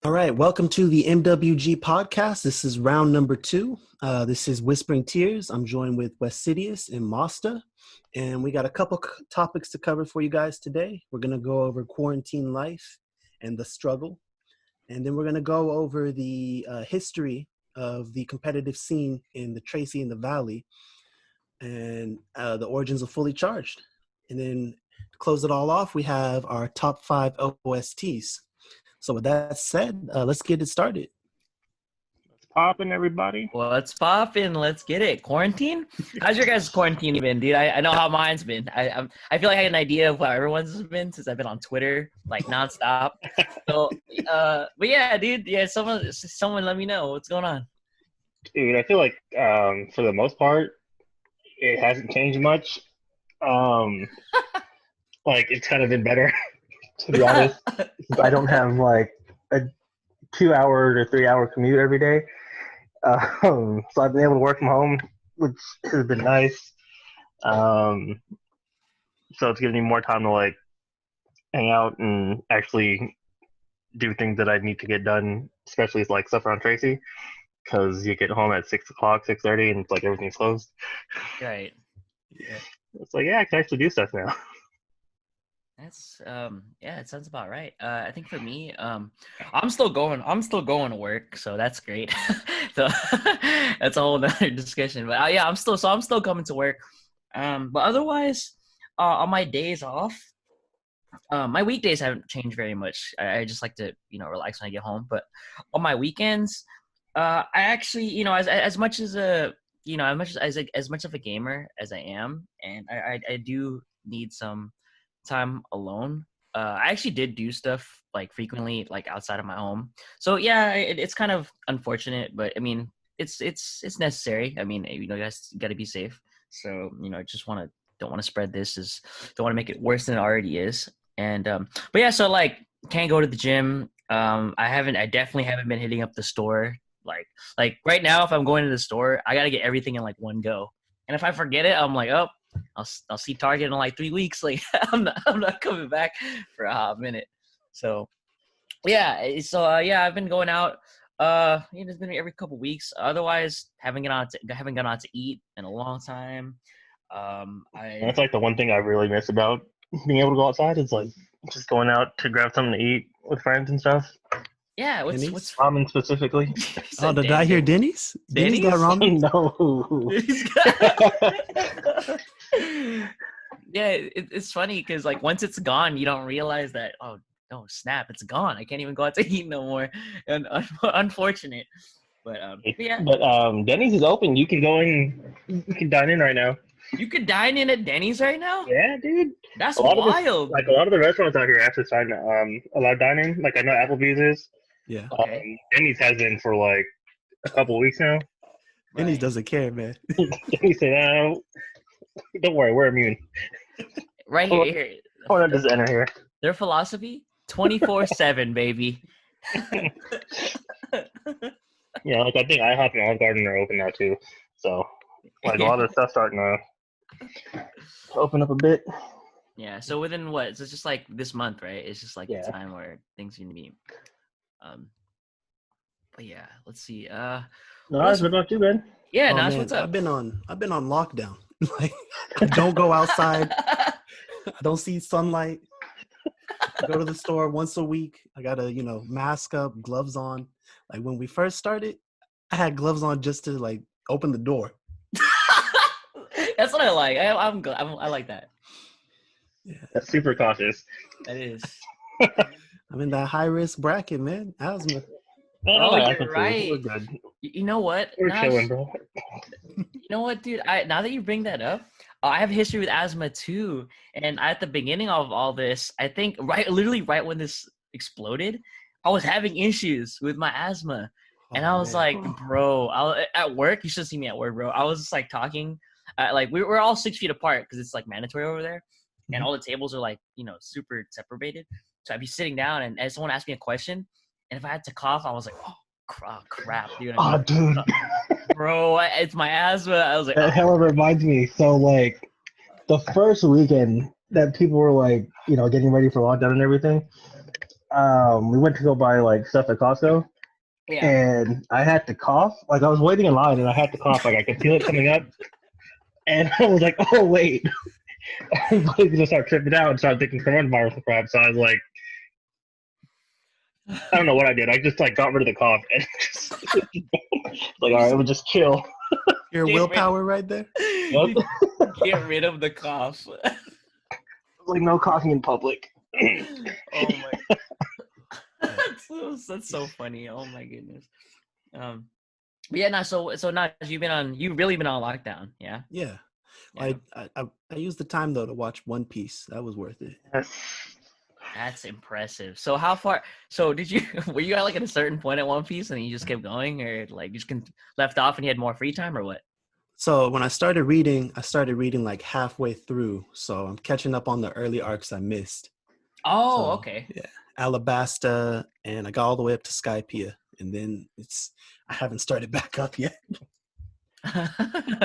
All right, welcome to the MWG Podcast. This is round number 2. This is Whispering Tears. I'm joined with Westsidious and Mossta, and we got a couple topics to cover for you guys today. We're going to go over quarantine life and the struggle, and then we're going to go over the history of the competitive scene in the Tracy and the Valley and the origins of Fully Charged. And then to close it all off, we have our top 5 OSTs. So with that said, let's get it started. What's poppin', everybody? What's poppin'? Let's get it. Quarantine? How's your guys' quarantine been, dude? I know how mine's been. I feel like I had an idea of how everyone's been since I've been on Twitter, like, nonstop. So, but yeah, dude. Yeah, someone let me know. What's going on? Dude, I feel like for the most part, it hasn't changed much. Like, it's kind of been better, to be honest. I don't have, like, a 2-hour to 3-hour commute every day. So I've been able to work from home, which has been nice. So it's giving me more time to, like, hang out and actually do things that I need to get done, especially like stuff around Tracy, because you get home at 6 o'clock, 6:30, and it's like everything's closed. Right. Yeah. It's like, yeah, I can actually do stuff now. That's yeah, it sounds about right. I think for me, I'm still going to work, so that's great. So that's a whole other discussion. But yeah, I'm still coming to work. But otherwise, on my days off, my weekdays haven't changed very much. I just like to, relax when I get home. But on my weekends, I actually, as much as as much of a gamer as I am, and I do need some time alone. I actually did do stuff like frequently, like outside of my home. So yeah, it's kind of unfortunate, but I mean, it's necessary. I mean, you guys got to be safe. So just don't want to spread this. Don't want to make it worse than it already is. And but yeah, so like can't go to the gym. I definitely haven't been hitting up the store. Like right now, if I'm going to the store, I got to get everything in like one go. And if I forget it, I'm like, oh, I'll see Target in like 3 weeks. Like I'm not coming back for a hot minute. So yeah, I've been going out. It's been every couple weeks. Otherwise, haven't gone out to eat in a long time. That's like the one thing I really miss about being able to go outside is like just going out to grab something to eat with friends and stuff. Yeah, what's ramen specifically? Oh, did I hear Denny's? Denny's got ramen? No. Yeah, it's funny because like once it's gone, you don't realize that. Oh no, snap! It's gone. I can't even go out to eat no more. And unfortunate, but yeah. But Denny's is open. You can go in. You can dine in right now. You could dine in at Denny's right now? Yeah, dude. That's wild. A lot of the restaurants out here actually starting to allow dining. Like I know Applebee's is. Yeah. Okay. Denny's has been for like a couple of weeks now. Denny's doesn't care, man. Denny's said, don't worry, we're immune. Right here. Hold on, just enter here. Their philosophy, 24/7, baby. Yeah, like I think IHOP and Olive Garden are open now too. So like a lot of stuff starting to open up a bit. Yeah. So within what? So it's just like this month, right? It's just like the time where things are gonna be. But yeah, let's see. What about you, man? Yeah, Nash, what's up? I've been on lockdown. Like I don't go outside. I don't see sunlight. I go to the store once a week. I gotta, mask up, gloves on. Like when we first started, I had gloves on just to like open the door. That's what I like. I like that. Yeah. That's super cautious. That is. I'm in that high risk bracket, man. Asthma. Oh, you're right. We're good. You know what? We're chilling, bro. You know what, dude? Now that you bring that up, I have a history with asthma too. And at the beginning of all this, I think literally right when this exploded, I was having issues with my asthma. And I was like, bro, at work, you should see me at work, bro. I was just like talking, like we're all 6 feet apart because it's like mandatory over there. Mm-hmm. And all the tables are like, super separated. So I'd be sitting down and someone asked me a question. And if I had to cough, I was like, oh, crap, dude. Dude. Bro, it's my asthma. I was like, that hella reminds me. So, like, the first weekend that people were, like, getting ready for lockdown and everything, we went to go buy like stuff at Costco, Yeah. and I had to cough. Like I was waiting in line, and I had to cough. Like I could feel it coming up, and I was like, "Oh wait." Everybody's gonna start tripping out and start thinking coronavirus and crap. So I was like, I don't know what I did. I just like got rid of the cough and just like, all right, we'll just chill. Your willpower right there. Yep. Get rid of the cough. Like no coughing in public. Oh my! That's so funny. Oh my goodness. But yeah, no. So now you've really been on lockdown, yeah. Yeah. Yeah. I used the time though to watch One Piece. That was worth it. Yes. That's impressive. So how far? So were you at like at a certain point at One Piece and you just kept going, or like you just left off and you had more free time, or what? So when I started reading like halfway through. So I'm catching up on the early arcs I missed. Oh, So, okay. Yeah, Alabasta, and I got all the way up to Skypiea, and then I haven't started back up yet.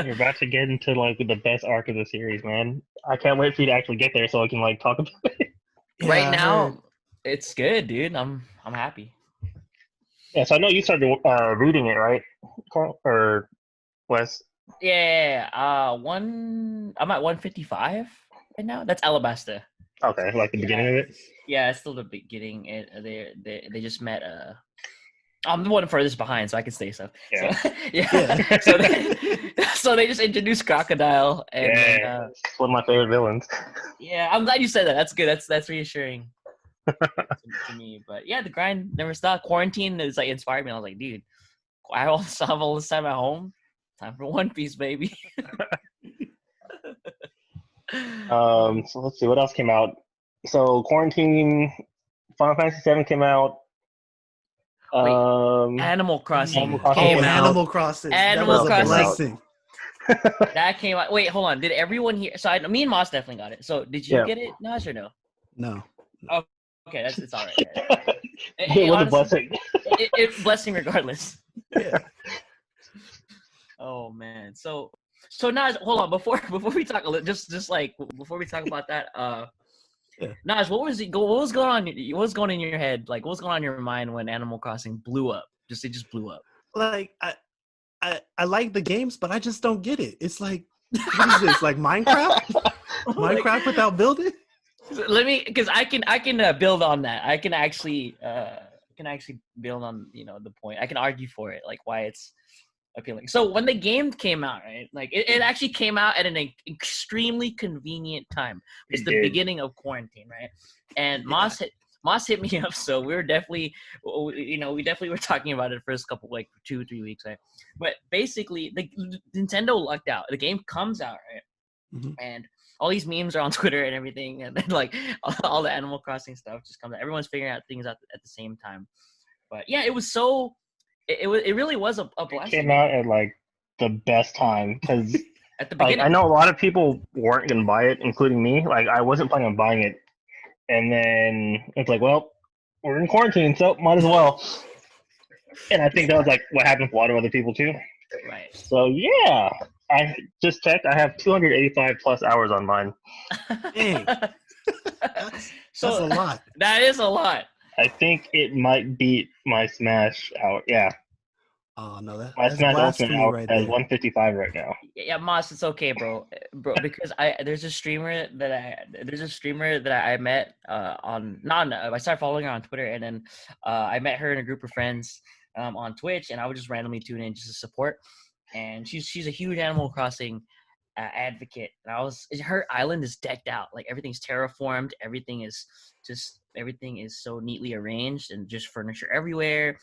You're about to get into like the best arc of the series, man. I can't wait for you to actually get there so I can like talk about it. Yeah, Right I now, heard- it's good, dude. I'm happy. Yeah, so I know you started reading it, right, Carl or Wes? Yeah. I'm at 155 right now. That's Alabasta. Okay, like the beginning of it. Yeah, it's still the beginning. They just met. I'm the one furthest behind, so I can say so. Yeah. So, yeah. Yeah. So they just introduced Crocodile, and Yeah, then, it's one of my favorite villains. yeah, I'm glad you said that. That's good. That's reassuring to me. But yeah, the grind never stopped. Quarantine is like inspired me. I was like, dude, I also have all this time at home. Time for One Piece, baby. So let's see what else came out. So Quarantine, Final Fantasy VII came out. Animal Crossing Animal Crossing came came out. Animal Crossing. Animal that was Crossing. a blessing. That came out. Wait, hold on. Did everyone here? So me and Moss definitely got it. So did you Yeah. get it, Naj, or no? No. Okay, it's all right. It was a blessing. It's blessing regardless. Yeah. Oh man. So Naj, hold on. Before we talk a little, just like before we talk about that, Yeah. Naj, what was going on? What was going in your head? Like, what was going on in your mind when Animal Crossing blew up? It just blew up. Like I like the games, but I just don't get it. It's like, what is this? Like Minecraft? Minecraft without building? Let me, because I can build on that. I can actually build on the point. I can argue for it, like why it's appealing. So when the game came out, right? Like it actually came out at an extremely convenient time. It's the beginning of quarantine, right? And Moss hit me up, so we were definitely, we definitely were talking about it the first couple, like 2-3 weeks, right? But basically, the Nintendo lucked out. The game comes out, right? Mm-hmm. And all these memes are on Twitter and everything, and then like all the Animal Crossing stuff just comes out. Everyone's figuring out things out at the same time. But yeah, it was so. It really was a blessing. It came out at like the best time because at the beginning. I know a lot of people weren't gonna buy it, including me. Like I wasn't planning on buying it, and then it's like, well, we're in quarantine, so might as well. And I think that was like what happened for a lot of other people too. Right. So yeah, I just checked. I have 285 plus hours on mine. Dang. That's a lot. That is a lot. I think it might beat my Smash out. Yeah. Oh no, My that's Smash Ultimate blasphemy out right at there. 155 right now. Yeah, Moss, it's okay, bro, because there's a streamer that I met I started following her on Twitter, and then I met her in a group of friends on Twitch, and I would just randomly tune in just to support. And she's a huge Animal Crossing advocate, and her island is decked out, like everything's terraformed, everything is so neatly arranged, and just furniture everywhere,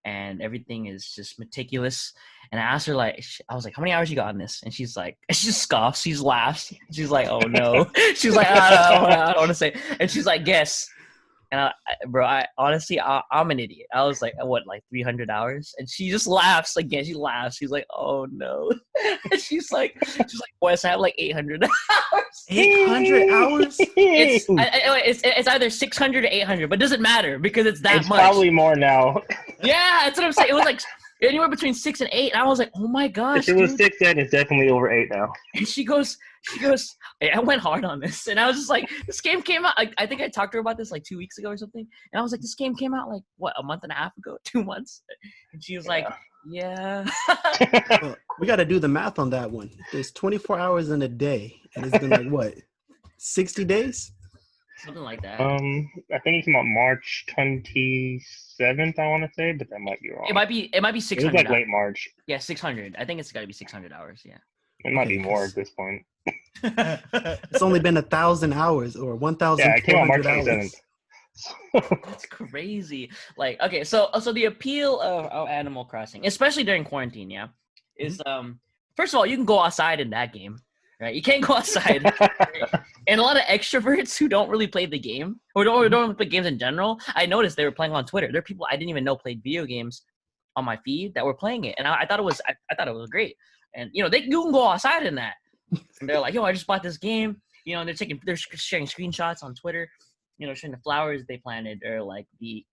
and everything is just meticulous. And I asked her, like, I was like, how many hours you got on this? And she's like, she just scoffs, she laughs, she's like, oh no. She's like, I don't want to say. And she's like, guess. And I honestly, I'm an idiot. I was like, what, like 300 hours? And she just laughs again. She laughs. She's like, oh no. And she's like, Wes, I have like 800 hours. 800 hours? It's either 600 or 800, but it doesn't matter because it's that it's much. Probably more now. Yeah, that's what I'm saying. It anywhere between 6 and 8. And I was like, oh my gosh, If it was dude. 6, then it's definitely over 8 now. And she goes, hey, I went hard on this. And I was just like, this game came out. I think I talked to her about this like 2 weeks ago or something. And I was like, this game came out like, what, a month and a half ago? 2 months? And she was like, yeah. Well, we got to do the math on that one. There's 24 hours in a day, and it's been like, what, 60 days? Something like that. I think it's about March 27th, I want to say, but that might be wrong. It might be 600. It was like late March. Yeah, 600. I think it's got to be 600 hours, yeah. It might be more at this point. It's only been 1,000 hours or 1,400 Yeah, it came out March hours. 27th. That's crazy. Like, okay, so the appeal of Animal Crossing, especially during quarantine, yeah, is first of all, you can go outside in that game, right? You can't go outside. And a lot of extroverts who don't really play the game or don't play games in general, I noticed they were playing on Twitter. There are people I didn't even know played video games on my feed that were playing it, and I thought it was great. And you can go outside in that. And they're like, yo, I just bought this game. And they're sharing screenshots on Twitter. Showing the flowers they planted, or like the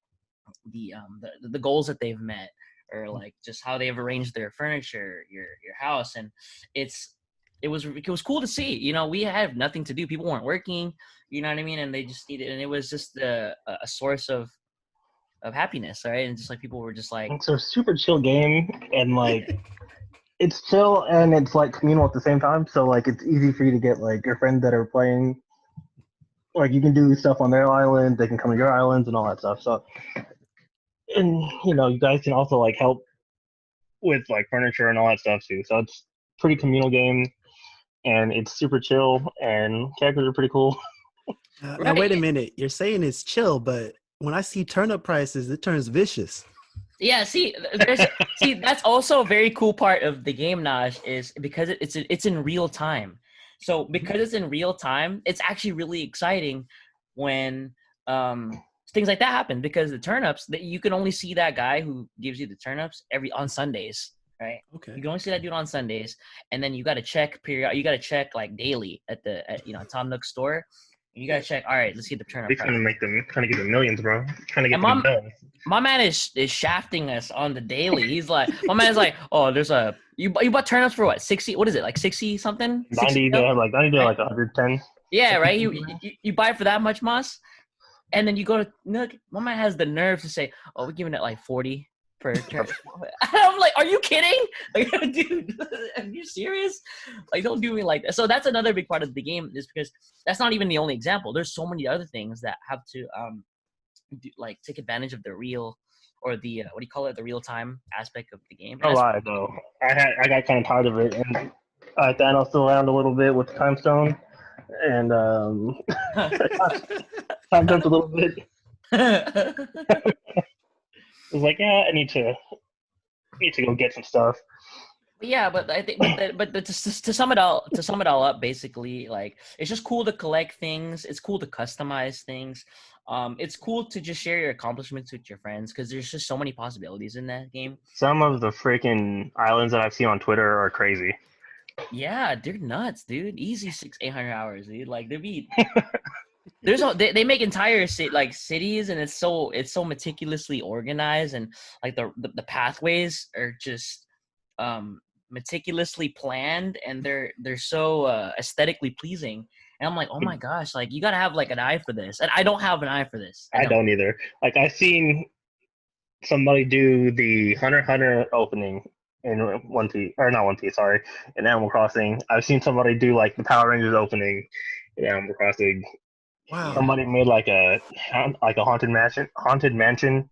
goals that they've met, or like just how they've arranged their furniture, your house, and it was cool to see. We had nothing to do. People weren't working. You know what I mean? And they just needed, and it was just a source of happiness, right? And just like people were just like, it's a super chill game, and like it's chill and it's like communal at the same time. So like it's easy for you to get like your friends that are playing. Like you can do stuff on their island, they can come to your islands and all that stuff. So, and you guys can also like help with like furniture and all that stuff too. So it's a pretty communal game, and it's super chill, and characters are pretty cool. Now wait a minute, you're saying it's chill, but when I see turnip prices, it turns vicious. Yeah, see, that's also a very cool part of the game, Naj, is because it's in real time. So because it's in real time, it's actually really exciting when things like that happen, because the turnips, that you can only see that guy who gives you the turnips on Sundays, right? Okay. You can only see that dude on Sundays, and then you got to check like daily at Tom Nook's store. And you got to check. All right, let's get the turnip. They're trying to get the millions, bro. Trying to get the millions. My man is shafting us on the daily. He's like, my man's like, oh, there's you bought turnips for what, 60? What is it, like 60 something? 90 to like 110. Yeah, right. You buy it for that much, Moss, and then you go to Nook. My man has the nerve to say, oh, we're giving it like 40 per turnip. I'm like, are you kidding? Like, dude, are you serious? Like, don't do me like that. So that's another big part of the game, is because that's not even the only example. There's so many other things that have to take advantage of the real, or the what do you call it, the real time aspect of the game. A lot though. I got kind of tired of it, and Thanos still around a little bit with the time stone, and time jumped a little bit. It was like, yeah, I need to go get some stuff. Yeah, but I think, to sum it all up, basically, like, it's just cool to collect things. It's cool to customize things. It's cool to just share your accomplishments with your friends, because there's just so many possibilities in that game. Some of the freaking islands that I've seen on Twitter are crazy. Yeah, they're nuts, dude. Easy 600-800 hours, dude. Like, they make entire cities, and it's so meticulously organized, and like the pathways are just meticulously planned, and they're so aesthetically pleasing. And I'm like, oh my gosh, like, you gotta have like an eye for this, and I don't have an eye for this. I don't either. Like, I've seen somebody do the Hunter x Hunter opening in One Piece, or not One Piece, sorry, in Animal Crossing. I've seen somebody do like the Power Rangers opening in Animal Crossing. Wow. Somebody made like a haunted mansion,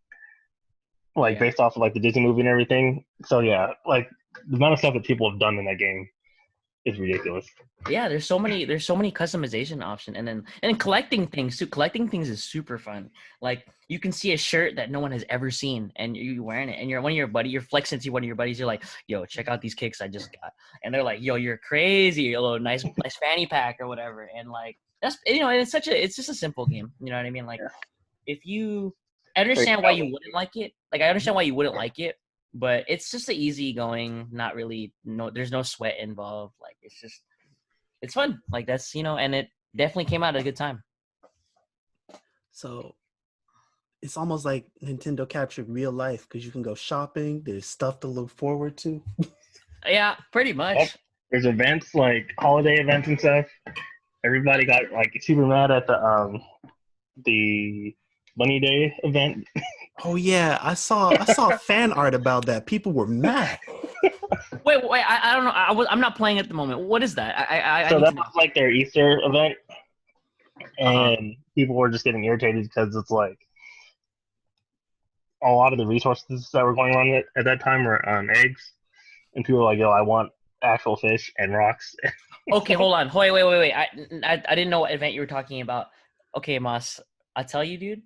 like based off of like the Disney movie and everything. So yeah, like the amount of stuff that people have done in that game is ridiculous. Yeah, there's so many customization options, and collecting things too. Collecting things is super fun. Like, you can see a shirt that no one has ever seen, and you're wearing it, and you're flexing to one of your buddies. You're like, yo, check out these kicks I just got, and they're like, yo, you're crazy, a little nice fanny pack or whatever, and like, that's, it's just a simple game. You know what I mean? Like, if you understand why you wouldn't like it, but it's just an easygoing, not really, there's no sweat involved. Like, it's fun. Like, that's, and it definitely came out at a good time. So it's almost like Nintendo captured real life because you can go shopping. There's stuff to look forward to. Yeah, pretty much. There's events like holiday events and stuff. Everybody got like super mad at the Bunny Day event. Oh yeah, I saw fan art about that. People were mad. Wait, I don't know. I'm not playing at the moment. What is that? I So need that to know. was like their Easter event, and people were just getting irritated because it's like a lot of the resources that were going on at that time were eggs, and people were like, "Yo, I want actual fish and rocks." Okay, hold on. Wait. I didn't know what event you were talking about. Okay, Moss, I tell you, dude,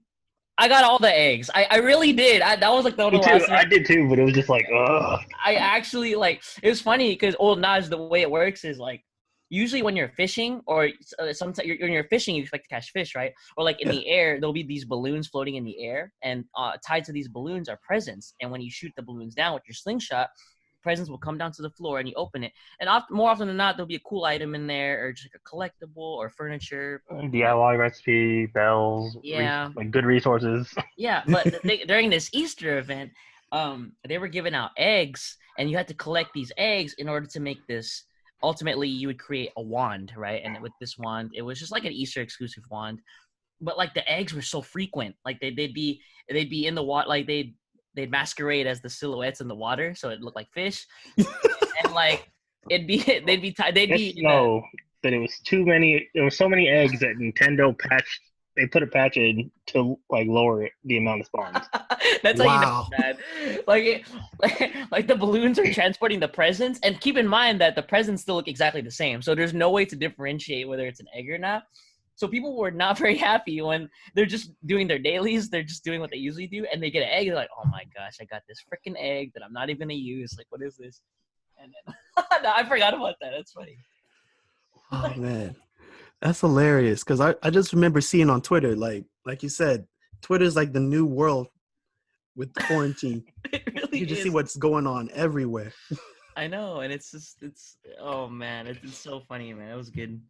I got all the eggs. I really did. That was like the Me too. last thing. I did too, but it was just like, ugh. I actually like. It was funny because old Naj, the way it works is like usually when you're fishing or sometimes when you're fishing, you expect to catch fish, right? Or like in the air, there'll be these balloons floating in the air, and tied to these balloons are presents. And when you shoot the balloons down with your slingshot, presents will come down to the floor and you open it. And more often than not, there'll be a cool item in there or just like a collectible or furniture. DIY recipe, bells, Yeah. like good resources. Yeah, but during this Easter event, they were giving out eggs, and you had to collect these eggs in order to make this. Ultimately, you would create a wand, right? And with this wand, it was just like an Easter exclusive wand. But like the eggs were so frequent, like they'd be in the water, like they'd masquerade as the silhouettes in the water, so it looked like fish, and like they'd be That it was too many. There were so many eggs that Nintendo patched. They put a patch in to like lower the amount of spawns. That's how you know it's bad. Like the balloons are transporting the presents, and keep in mind that the presents still look exactly the same. So there's no way to differentiate whether it's an egg or not. So people were not very happy when they're just doing their dailies. They're just doing what they usually do, and they get an egg. They're like, "Oh my gosh, I got this freaking egg that I'm not even gonna use. Like, what is this?" And then no, I forgot about that. That's funny. Oh man, that's hilarious. Because I just remember seeing on Twitter, like you said, Twitter's like the new world with quarantine. It really You just is. see what's going on everywhere. I know, and it's oh man, it's so funny, man. It was good.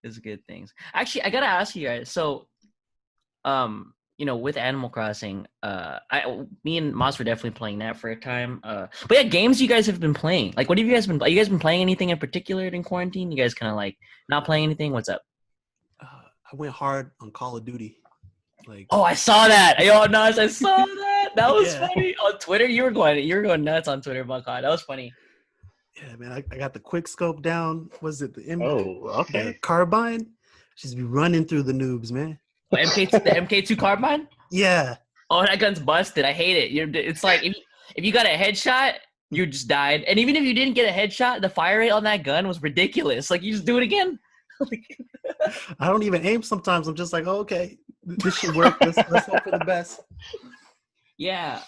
It was good things. Actually, I gotta ask you guys. So, with Animal Crossing, me and Moss were definitely playing that for a time. But yeah, games you guys have been playing. Like, what have you guys been? You guys been playing anything in particular in quarantine? You guys kind of like not playing anything? What's up? I went hard on Call of Duty. Like, oh, I saw that. Yo, Nas, I saw that. That was Yeah. funny on Twitter. You were going nuts on Twitter about COD. That was funny. yeah, man, I got the quick scope down. Was it the Okay. carbine? Just be running through the noobs, man. The MK2 carbine. Yeah. Oh, that gun's busted. I hate it. It's like if you got a headshot, you just died. And even if you didn't get a headshot, the fire rate on that gun was ridiculous. Like, you just do it again. I don't even aim sometimes. I'm just like, oh, okay, this should work. Let's hope for the best. Yeah,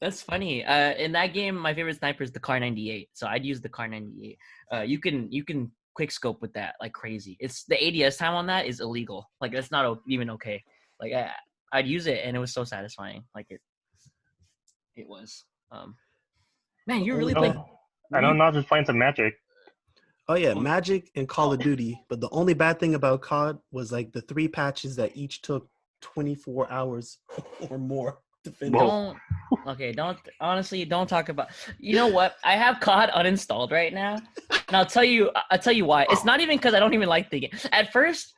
that's funny. In that game, my favorite sniper is the Kar 98. So I'd use the Kar 98. You can quick scope with that like crazy. It's the ADS time on that is illegal. Like, that's not even okay. Like, I'd use it, and it was so satisfying. Like it was. Man, you really played. I know, not just playing some Magic. Oh yeah, Magic and Call of Duty. But the only bad thing about COD was like the 3 patches that each took 24 hours or more to finish. Don't talk about. You know what? I have COD uninstalled right now, and I'll tell you why. It's not even because I don't even like the game. At first,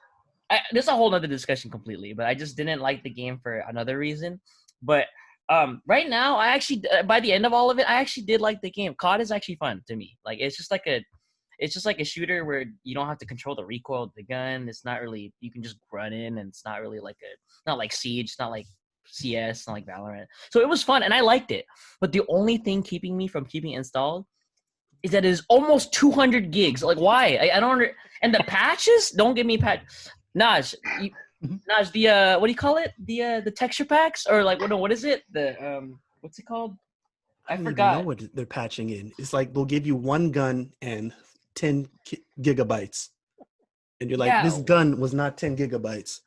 this is a whole other discussion completely, but I just didn't like the game for another reason. But right now, I actually by the end of all of it, I actually did like the game. COD is actually fun to me. Like, it's just like a shooter where you don't have to control the recoil of the gun. It's not really, you can just run in, and it's not really not like Siege, it's not like CS, not like Valorant. So it was fun, and I liked it. But the only thing keeping me from keeping it installed is that it is almost 200 gigs. Like, why? I don't and the patches, don't give me Naj, the what do you call it? The texture packs, or like, what is it? The what's it called? I don't forgot. even know what they're patching in. It's like they'll give you one gun and 10 gigabytes. And you're like, this gun was not 10 gigabytes.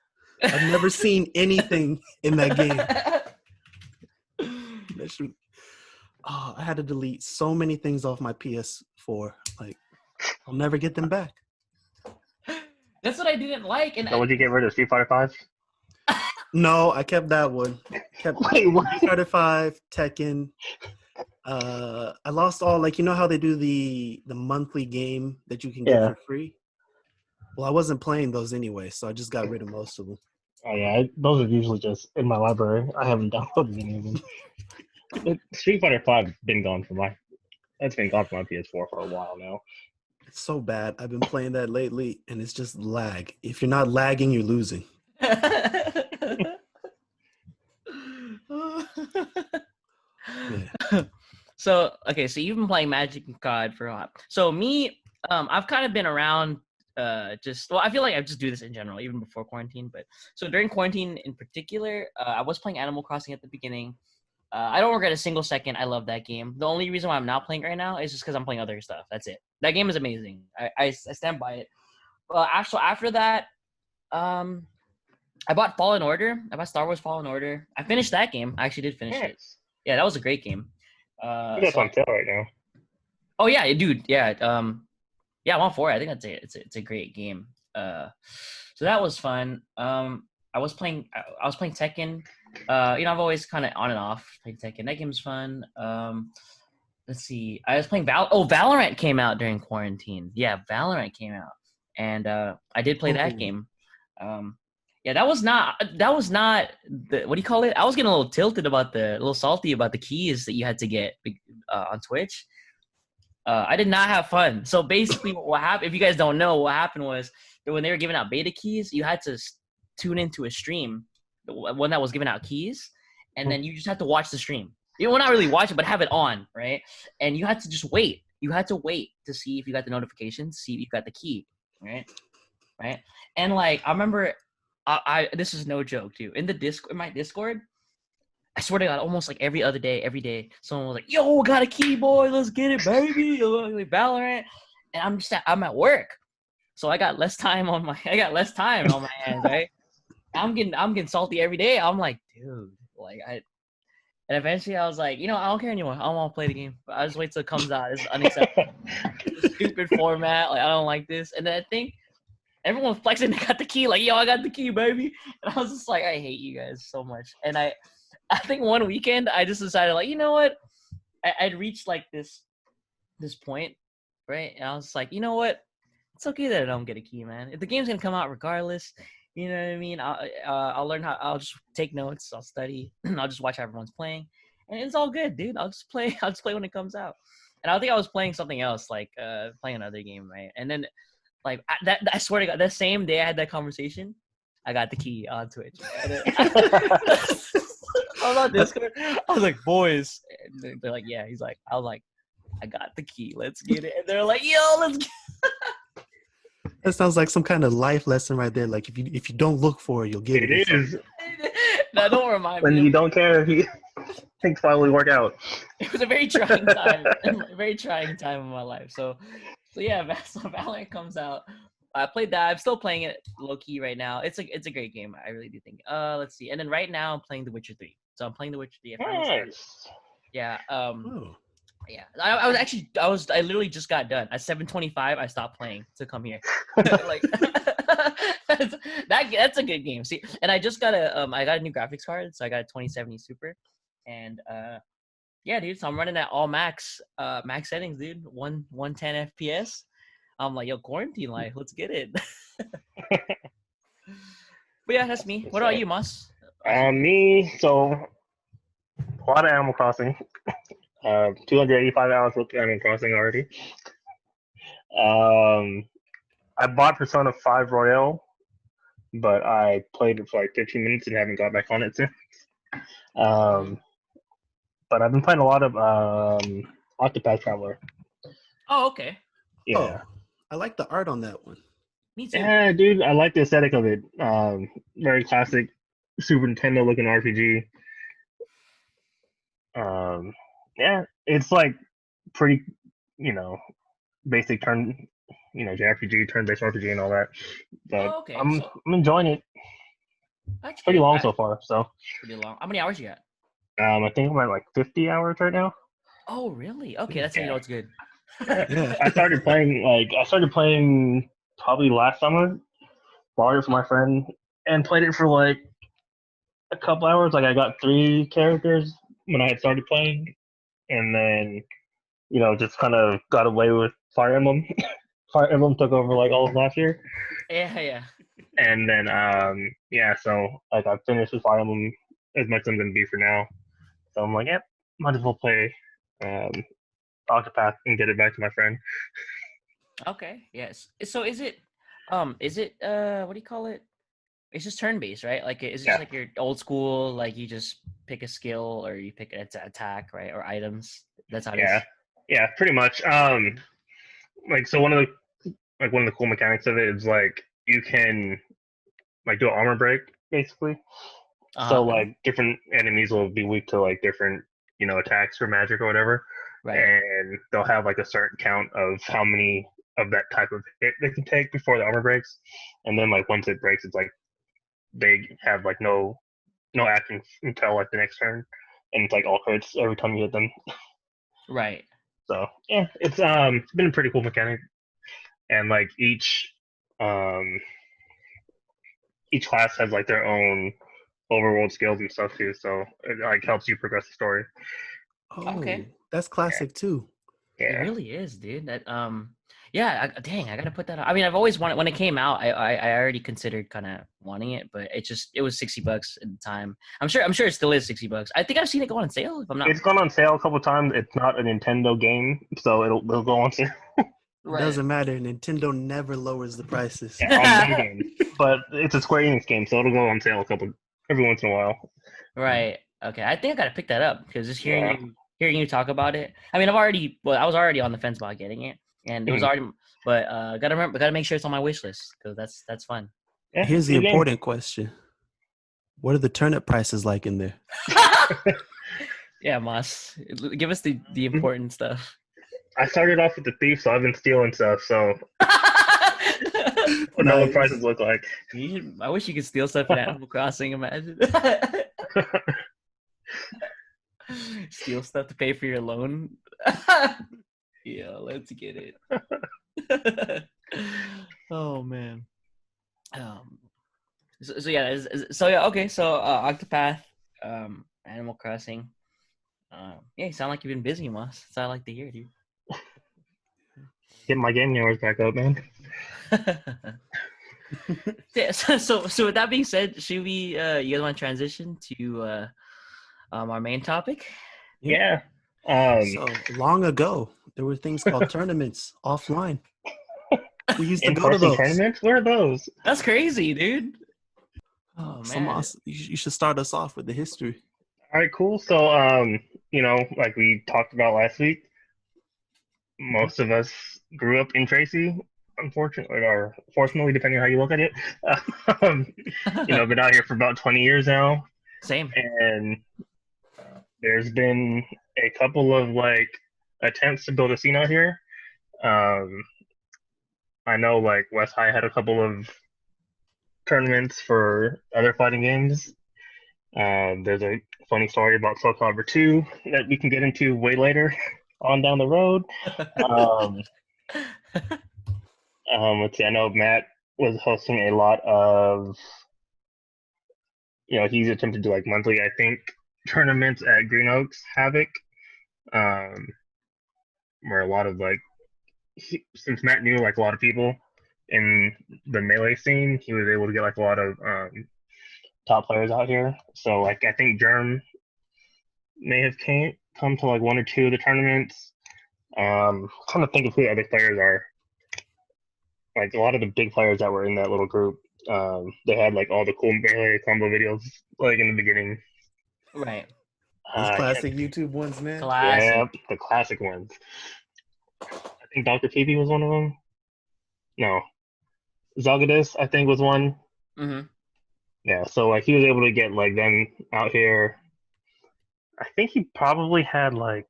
I've never seen anything in that game. I had to delete so many things off my PS4. Like, I'll never get them back. That's what I didn't like. And So would you get rid of Street Fighter 5? No, I kept that one. Wait, what? Started 5, Tekken. I lost all, like, you know how they do the monthly game that you can get Yeah. for free? Well, I wasn't playing those anyway, so I just got rid of most of them. Oh yeah, those are usually just in my library. I haven't downloaded any of them. But Street Fighter 5 been gone from my. That's been gone from my PS4 for a while now. It's so bad. I've been playing that lately, and it's just lag. If you're not lagging, you're losing. Yeah. So you've been playing Magic and COD for a while. So me, I've kind of been around. I feel like I just do this in general, even before quarantine. But so during quarantine in particular, I was playing Animal Crossing at the beginning. I don't regret a single second. I love that game. The only reason why I'm not playing it right now is just because I'm playing other stuff. That's it. That game is amazing. I stand by it. After that, I bought Fallen Order. I bought Star Wars Fallen Order. I finished that game. I actually did finish it. Yeah, that was a great game. That's on sale right now. Oh yeah, dude. Yeah. Yeah, I'm all for it. I think it's a great game. So that was fun. I was playing Tekken. I've always kind of on and off played Tekken. That game's fun. Let's see. I was playing Valorant came out during quarantine. Yeah, Valorant came out, and I did play that game. Yeah, that was not the, what do you call it? I was getting a little tilted a little salty about the keys that you had to get on Twitch. I did not have fun. So basically what happened, if you guys don't know, what happened was that when they were giving out beta keys, you had to tune into a stream, the one that was giving out keys, and then you just had to watch the stream. Well, not really watch it, but have it on, right? And you had to just wait. You had to wait to see if you got the notification, see if you got the key, right? And like, I remember, this is no joke, too. In my Discord, I swear to God, almost like every day, someone was like, "Yo, got a key, boy. Let's get it, baby." Like Valorant, and I'm at work, so I got less time on my hands, right? I'm getting salty every day. I'm like, dude, and eventually I was like, I don't care anymore. I don't want to play the game. I just wait till it comes out. It's unacceptable. It's a stupid format. Like, I don't like this. And then I think everyone was flexing. They got the key. Like, yo, I got the key, baby. And I was just like, I hate you guys so much. And I think one weekend I just decided, like, you know what? I'd reached like this point, right? And I was like, you know what? It's okay that I don't get a key, man. If the game's gonna come out regardless, you know what I mean? I'll learn I'll just take notes. I'll study. I'll just watch how everyone's playing, and it's all good, dude. I'll just play when it comes out. And I think I was playing something else, like playing another game, right? And then, like I swear to God, that same day I had that conversation, I got the key on Twitch. I was on Discord. I was like, boys. And they're like, yeah. I was like, I got the key. Let's get it. And they're like, yo, let's get it. That sounds like some kind of life lesson right there. Like, if you don't look for it, you'll get it. It is. No, don't remind me. When you don't care if things finally work out. It was a very trying time. A very trying time in my life. So yeah, so Valorant comes out. I played that. I'm still playing it low key right now. It's a great game. I really do think. Let's see. And then right now I'm playing The Witcher 3. So I'm playing The Witcher 3. Nice. Yeah. Yeah. I literally just got done. At 7:25, I stopped playing to come here. Like that's a good game. See, and I just got I got a new graphics card, so I got a 2070 Super, and yeah, dude. So I'm running at all max settings, dude. 110 FPS. I'm like, yo, quarantine life. Let's get it. But yeah, that's me. What about you, Moss? Me, so a lot of Animal Crossing. 285 hours with Animal Crossing already. I bought Persona 5 Royale, but I played it for like 15 minutes and haven't got back on it since. But I've been playing a lot of Octopath Traveler. Oh, okay. Yeah. Oh, I like the art on that one. Me too. Yeah, dude, I like the aesthetic of it. Very classic Super Nintendo looking RPG. Yeah, it's like pretty, basic JRPG, turn-based RPG and all that. But Oh, okay. I'm enjoying it. That's Pretty good. long so far, so. Pretty long. How many hours you got? I think I'm at like 50 hours right now. Oh, really? Okay, that's how you know it's good. Yeah. I started playing probably last summer. Borrowed it from my friend and played it for like a couple hours. Like I got 3 characters when I had started playing, and then just kind of got away with Fire Emblem. Fire Emblem took over like all of last year, Yeah, yeah. and then yeah, so like I finished with Fire Emblem as much as I'm gonna be for now. So I'm like, yep, might as well play Octopath and get it back to my friend. Okay. Yes. So is it what do you call it? It's just turn based, right? Like is it just Yeah. like your old school, like you just pick a skill or you pick an attack, right? Or items. That's how it is. Yeah, pretty much. Like so one of the cool mechanics of it is like you can like do an armor break basically. So like different enemies will be weak to like different attacks or magic or whatever, Right. and they'll have like a certain count of how many of that type of hit they can take before the armor breaks, and then like once it breaks, it's like they have like no action until like the next turn, and it's like all crits every time you hit them. Right. So yeah, it's been a pretty cool mechanic, and like each class has like their own overworld skills and stuff too, so it like helps you progress the story. Okay. That's classic too. It Yeah, really is, dude. That yeah, dang, I gotta put that on. I mean, I've always wanted when it came out. I already considered kind of wanting it, but it was $60 at the time. I'm sure it still is $60. I think I've seen it go on sale. If I'm not, it's gone on sale a couple times. It's not a Nintendo game, so it'll go on sale. right. Doesn't matter. Nintendo never lowers the prices. Yeah, on one game, but it's a Square Enix game, so it'll go on sale every once in a while. Right. Okay. I think I gotta pick that up because just Yeah. hearing you talk about it. I mean, I was already on the fence about getting it, and it was already. But gotta make sure it's on my wish list because that's fun. Yeah, Here's the good game. important question: what are the turnip prices like in there? Yeah, Moss, give us the important stuff. I started off with the thief, so I've been stealing stuff. So I don't know what prices look like. I wish you could steal stuff in Animal Crossing. Imagine steal stuff to pay for your loan. Yeah, let's get it. Oh man. So yeah, okay. So Octopath, Animal Crossing. Yeah, you sound like you've been busy, Moss. That's what I like to hear, dude. Get my gaming hours back up, man. Yeah, so with that being said, should we you guys want to transition to our main topic? Yeah. So long ago, there were things called tournaments offline. We used to go to those tournaments. Where are those? That's crazy, dude. Oh So man, you should start us off with the history. All right, cool. So, like we talked about last week, most of us grew up in Tracy, unfortunately, or fortunately, depending on how you look at it. Been out here for about 20 years now. Same. And there's been a couple of like attempts to build a scene out here. I know like West High had a couple of tournaments for other fighting games. There's a funny story about Soul Calibur 2 that we can get into way later on down the road. Let's see, I know Matt was hosting a lot of, he's attempted to do like monthly, I think, tournaments at Green Oaks Havoc, where a lot of like, since Matt knew like a lot of people in the Melee scene, he was able to get like a lot of top players out here. So like I think Germ may have come to like 1 or 2 of the tournaments. Trying to think of who the other players are. Like a lot of the big players that were in that little group, they had like all the cool Melee combo videos like in the beginning. Right. Those classic YouTube ones, man. Classic. Yeah, the classic ones. I think Dr. TP was one of them. No. Zalgadis, I think, was one. Mm-hmm. Yeah, so like he was able to get like them out here. I think he probably had like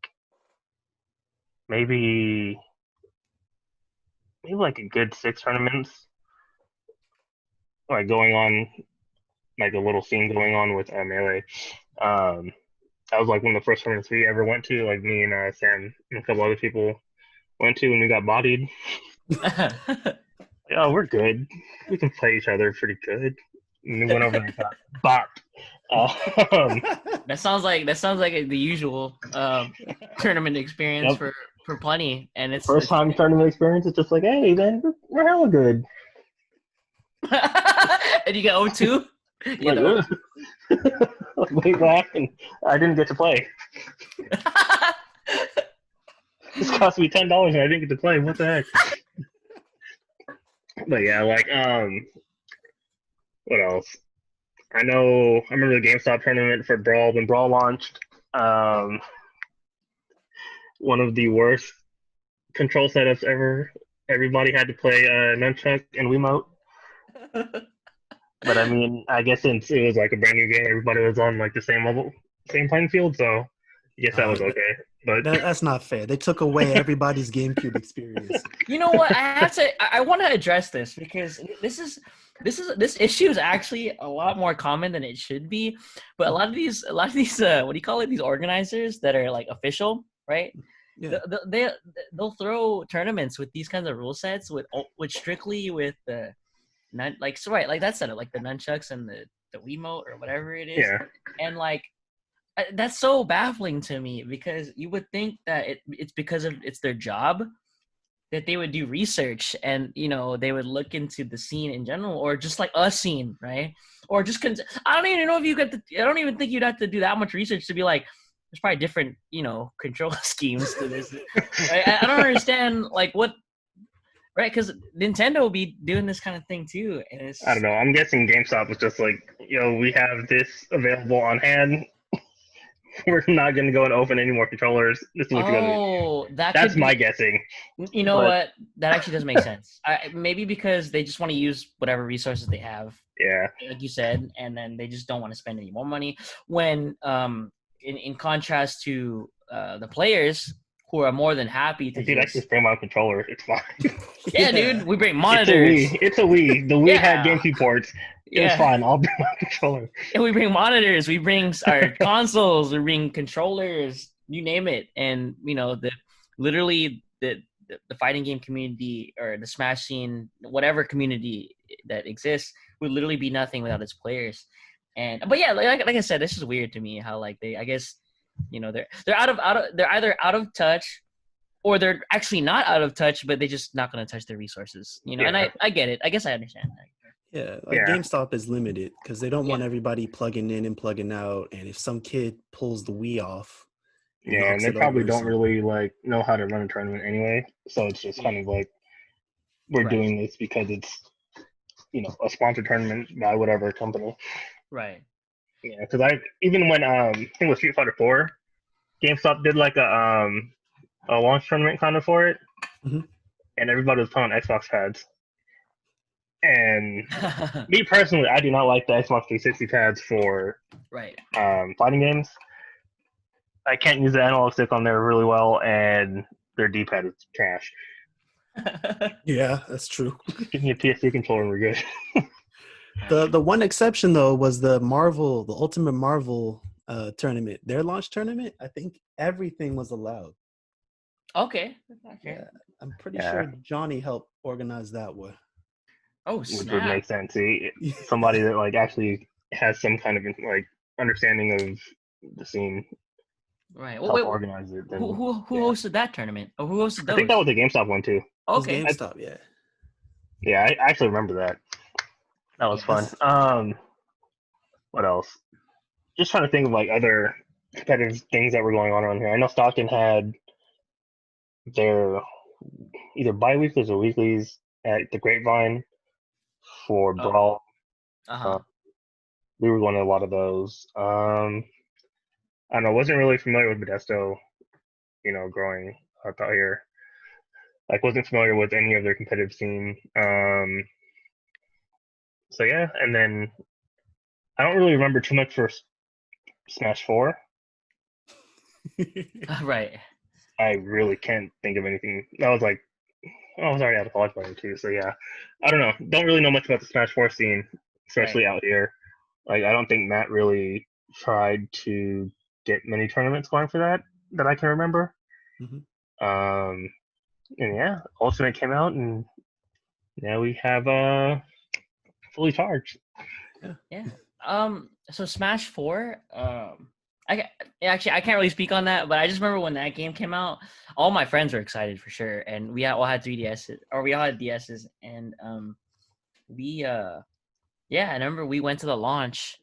maybe like a good 6 tournaments like going on, like a little scene going on with Melee. That was like one of the first tournaments we ever went to, like me and Sam and a couple other people went to, and we got bodied. Oh, we're good. We can play each other pretty good. And we went over there and got bopped. That sounds like the usual tournament experience Yep. for plenty, and it's First time tournament experience. It's just like, hey, man, we're hella good. and you get 0-2. You Like, know. wait, what happened? I didn't get to play. This cost me $10 and I didn't get to play. What the heck? But yeah, like, what else? I remember the GameStop tournament for Brawl when Brawl launched. One of the worst control setups ever. Everybody had to play nunchuck and Wiimote. But I mean, I guess since it was like a brand new game, everybody was on like the same level, same playing field. So I guess that was okay. But that's not fair. They took away everybody's GameCube experience. You know what? I want to address this because this issue is actually a lot more common than it should be. But a lot of these what do you call it? These organizers that are like official, right? Yeah. They'll throw tournaments with these kinds of rule sets with strictly with the like that setup, like the nunchucks and the Wiimote or whatever it is. yeah, And like that's so baffling to me because you would think that it's because of it's their job that they would do research and they would look into the scene in general or just like a scene, right? Or just I don't even know if I don't even think you'd have to do that much research to be like there's probably different control schemes to this. I don't understand like what. Right, because Nintendo will be doing this kind of thing too, and it's I don't know. I'm guessing GameStop was just like, we have this available on hand. We're not going to go and open any more controllers. This is what you're gonna do. That's my guessing. You know what? That actually does make sense. Maybe because they just want to use whatever resources they have. Yeah. Like you said, and then they just don't want to spend any more money. When, in contrast to the players who are more than happy to I just bring my controller. It's fine. Yeah, dude. We bring monitors. It's a Wii. The Wii had GameCube ports. It's fine. I'll bring my controller. And we bring monitors. We bring our consoles. We bring controllers. You name it. And the fighting game community or the Smash scene, whatever community that exists, would literally be nothing without its players. But yeah, like I said, this is weird to me. How like I guess they're they're either out of touch or they're actually not out of touch, but they're just not going to touch their resources, and I get it. I guess I understand that. Yeah, GameStop is limited because they don't want everybody plugging in and plugging out. And if some kid pulls the Wii off, and they probably don't really like know how to run a tournament anyway. So it's just kind of like we're doing this because it's a sponsored tournament by whatever company. Right. Yeah, because even when I think it was Street Fighter 4, GameStop did like a launch tournament kind of for it, and everybody was playing on Xbox pads. And me personally, I do not like the Xbox 360 pads for fighting games. I can't use the analog stick on there really well, and their D-pad is trash. Yeah, that's true. Give me a PS3 controller and we're good. The one exception though was the Ultimate Marvel tournament. Their launch tournament, I think everything was allowed. Okay. Yeah, I'm pretty sure Johnny helped organize that one. Oh, snap. Which would make sense. See, somebody that like actually has some kind of like understanding of the scene. Right. Well, organize it. Then, who hosted that tournament? Or who hosted those? I think that was the GameStop one too. Okay. GameStop, yeah. Yeah, I actually remember that. That was fun. What else? Just trying to think of like other competitive things that were going on around here. I know Stockton had their either bi-weeklies or weeklies at the Grapevine for Brawl. We were going to a lot of those. I don't know. Wasn't really familiar with Modesto, growing up out here. Like, wasn't familiar with any of their competitive scene. So yeah, and then I don't really remember too much for Smash 4. Right. I really can't think of anything. That was like, I was already out of college by then too. So yeah, I don't know. Don't really know much about the Smash 4 scene, especially out here. Like, I don't think Matt really tried to get many tournaments going for that I can remember. And yeah, Ultimate came out, and now we have fully charged. Yeah. So Smash 4, I can't really speak on that, but I just remember when that game came out, all my friends were excited for sure, and we all had 3DSs, or we all had DSs, and we yeah, I remember we went to the launch.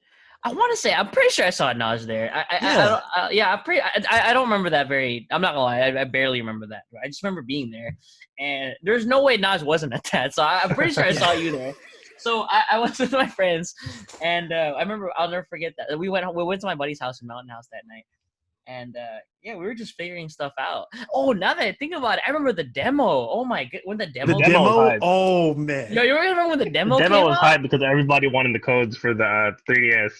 I want to say I'm pretty sure I saw Nas there. Yeah. I don't remember that very. I'm not gonna lie, I barely remember that. I just remember being there, and there's no way Nas wasn't at that. So I'm pretty sure I saw you there. So I was with my friends, and I remember I'll never forget that we went to my buddy's house in Mountain House that night, and yeah, we were just figuring stuff out. Oh, now that I think about it, I remember the demo. Oh my god, when the demo, The demo was demo? hype. Oh man. yo, you remember when the demo? The demo came was out? hype because everybody wanted the codes for the 3DS.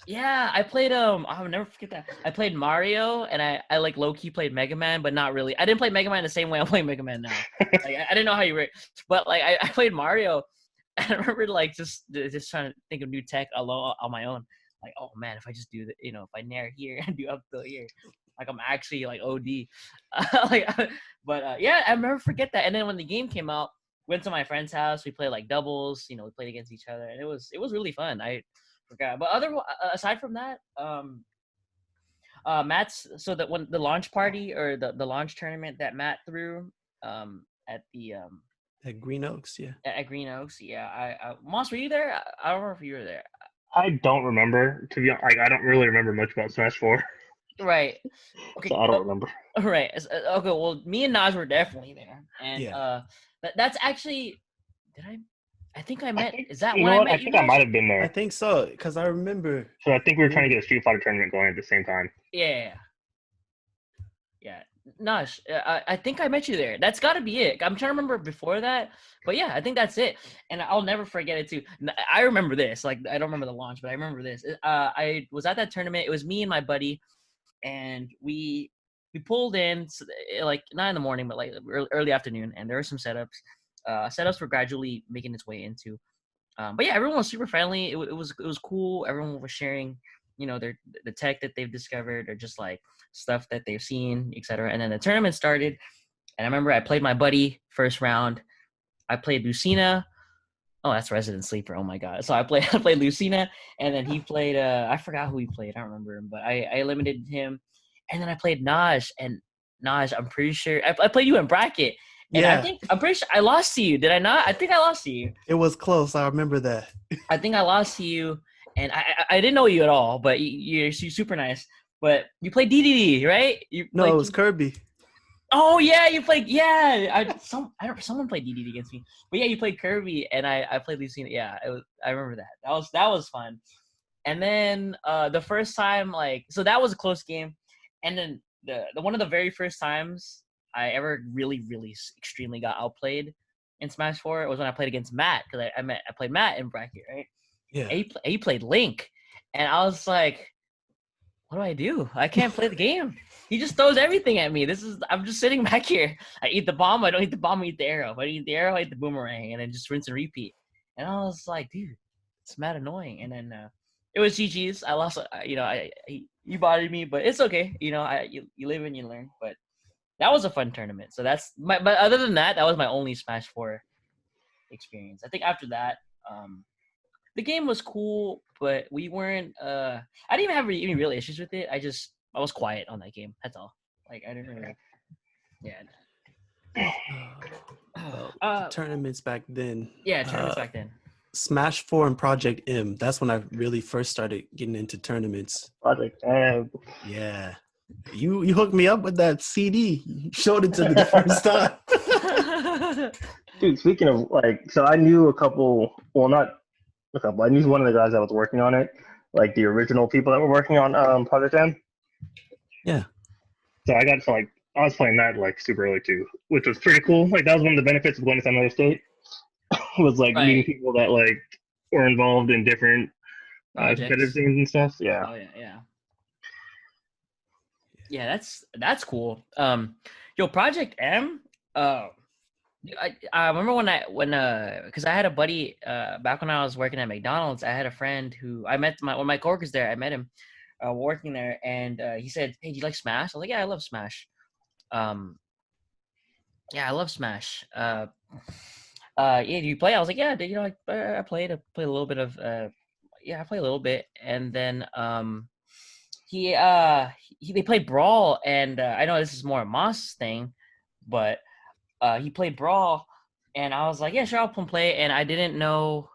Yeah, I played I'll never forget that. I played Mario, and I like low key played Mega Man, but not really. I didn't play Mega Man the same way I'm playing Mega Man now. Like I didn't know how you were, but like I played Mario, and I remember like just trying to think of new tech alone on my own. Like, oh man, if I just do the, if I nair here and do up till here, like I'm actually like OD. Yeah, I never forget that. And then when the game came out, went to my friend's house. We played like doubles. We played against each other, and it was really fun. I forgot, but aside from that, Matt's so that when the launch party or the launch tournament that Matt threw, at the At Green Oaks, yeah. at Green Oaks, yeah. Moss, were you there? I don't remember if you were there. I don't remember, to be honest. I don't really remember much about Smash 4, Right. Okay. so I don't remember. Right. Okay. Well, me and Nas were definitely there, and Yeah. that's actually. Did I think I met. Is that You when know I what? met I you think I guys? might have been I there. think so, because I remember. So I think we were trying to get a Street Fighter tournament going at the same time. Yeah. Nash, I think I met you there. That's got to be it. I'm trying to remember before that, but yeah, I think that's it. And I'll never forget it too. I remember this. Like I don't remember the launch, but I remember this. I was at that tournament. It was me and my buddy, and we pulled in like not in the morning, but like early afternoon, and there were some setups. Setups were gradually making its way into. But yeah, everyone was super friendly. It was cool. Everyone was sharing, the tech that they've discovered or just like stuff that they've seen, etc. And then the tournament started, and I remember I played my buddy first round. I played Lucina. Oh, that's Resident Sleeper. Oh my god! So I played Lucina, and then he played. I forgot who he played. I don't remember him, but I eliminated him, and then I played Naj. And Naj, I'm pretty sure I played you in bracket. And Yeah. I'm pretty sure I lost to you. Did I not? I think I lost to you. It was close. I remember that. I think I lost to you, and I didn't know you at all, but you're super nice. But you played DDD, right? No, it was Kirby. Oh yeah, you played. Yeah, someone played DDD against me, but yeah, you played Kirby, and I played Lucina. Yeah, I remember that. That was fun. And then the first time, so that was a close game, and then the one of the very first times I ever really, really extremely got outplayed in Smash 4 was when I played against Matt, because I played Matt in bracket, right? Yeah. And he played Link, and I was like, what do I do? I can't play the game. He just throws everything at me. I'm just sitting back here. I eat the bomb. I don't eat the bomb. I eat the arrow. If I eat the arrow, I eat the boomerang, and then just rinse and repeat. And I was like, dude, it's mad annoying. And then it was GG's. I lost. You bodied me, but it's okay. You live and you learn. But that was a fun tournament. So but other than that, that was my only Smash 4 experience. I think after that, the game was cool, but we weren't. I didn't even have any real issues with it. I was quiet on that game. That's all. Like I didn't really. Yeah. The tournaments back then. Yeah, tournaments back then. Smash 4 and Project M. That's when I really first started getting into tournaments. Project M. Yeah. You hooked me up with that CD. You showed it to me the first time. Dude, speaking of so I knew a couple. Well, not a couple. I knew one of the guys that was working on it, like the original people that were working on Project M. Yeah. So I got to I was playing that super early too, which was pretty cool. Like that was one of the benefits of going to San Jose State was meeting people that were involved in different competitive scenes and stuff. Yeah. Oh yeah. Yeah, that's cool. Project M. I remember when because I had a buddy back when I was working at McDonald's. I had a friend who I met one of my coworkers there. I met him working there, and he said, "Hey, do you like Smash?" I was like, "Yeah, I love Smash." Yeah, I love Smash. Yeah, do you play? I was like, "Yeah, I played a little bit of yeah, I play a little bit, and then they played Brawl, and I know this is more a Moss thing, but he played Brawl, and I was like, yeah, sure, I'll come play, and I didn't know.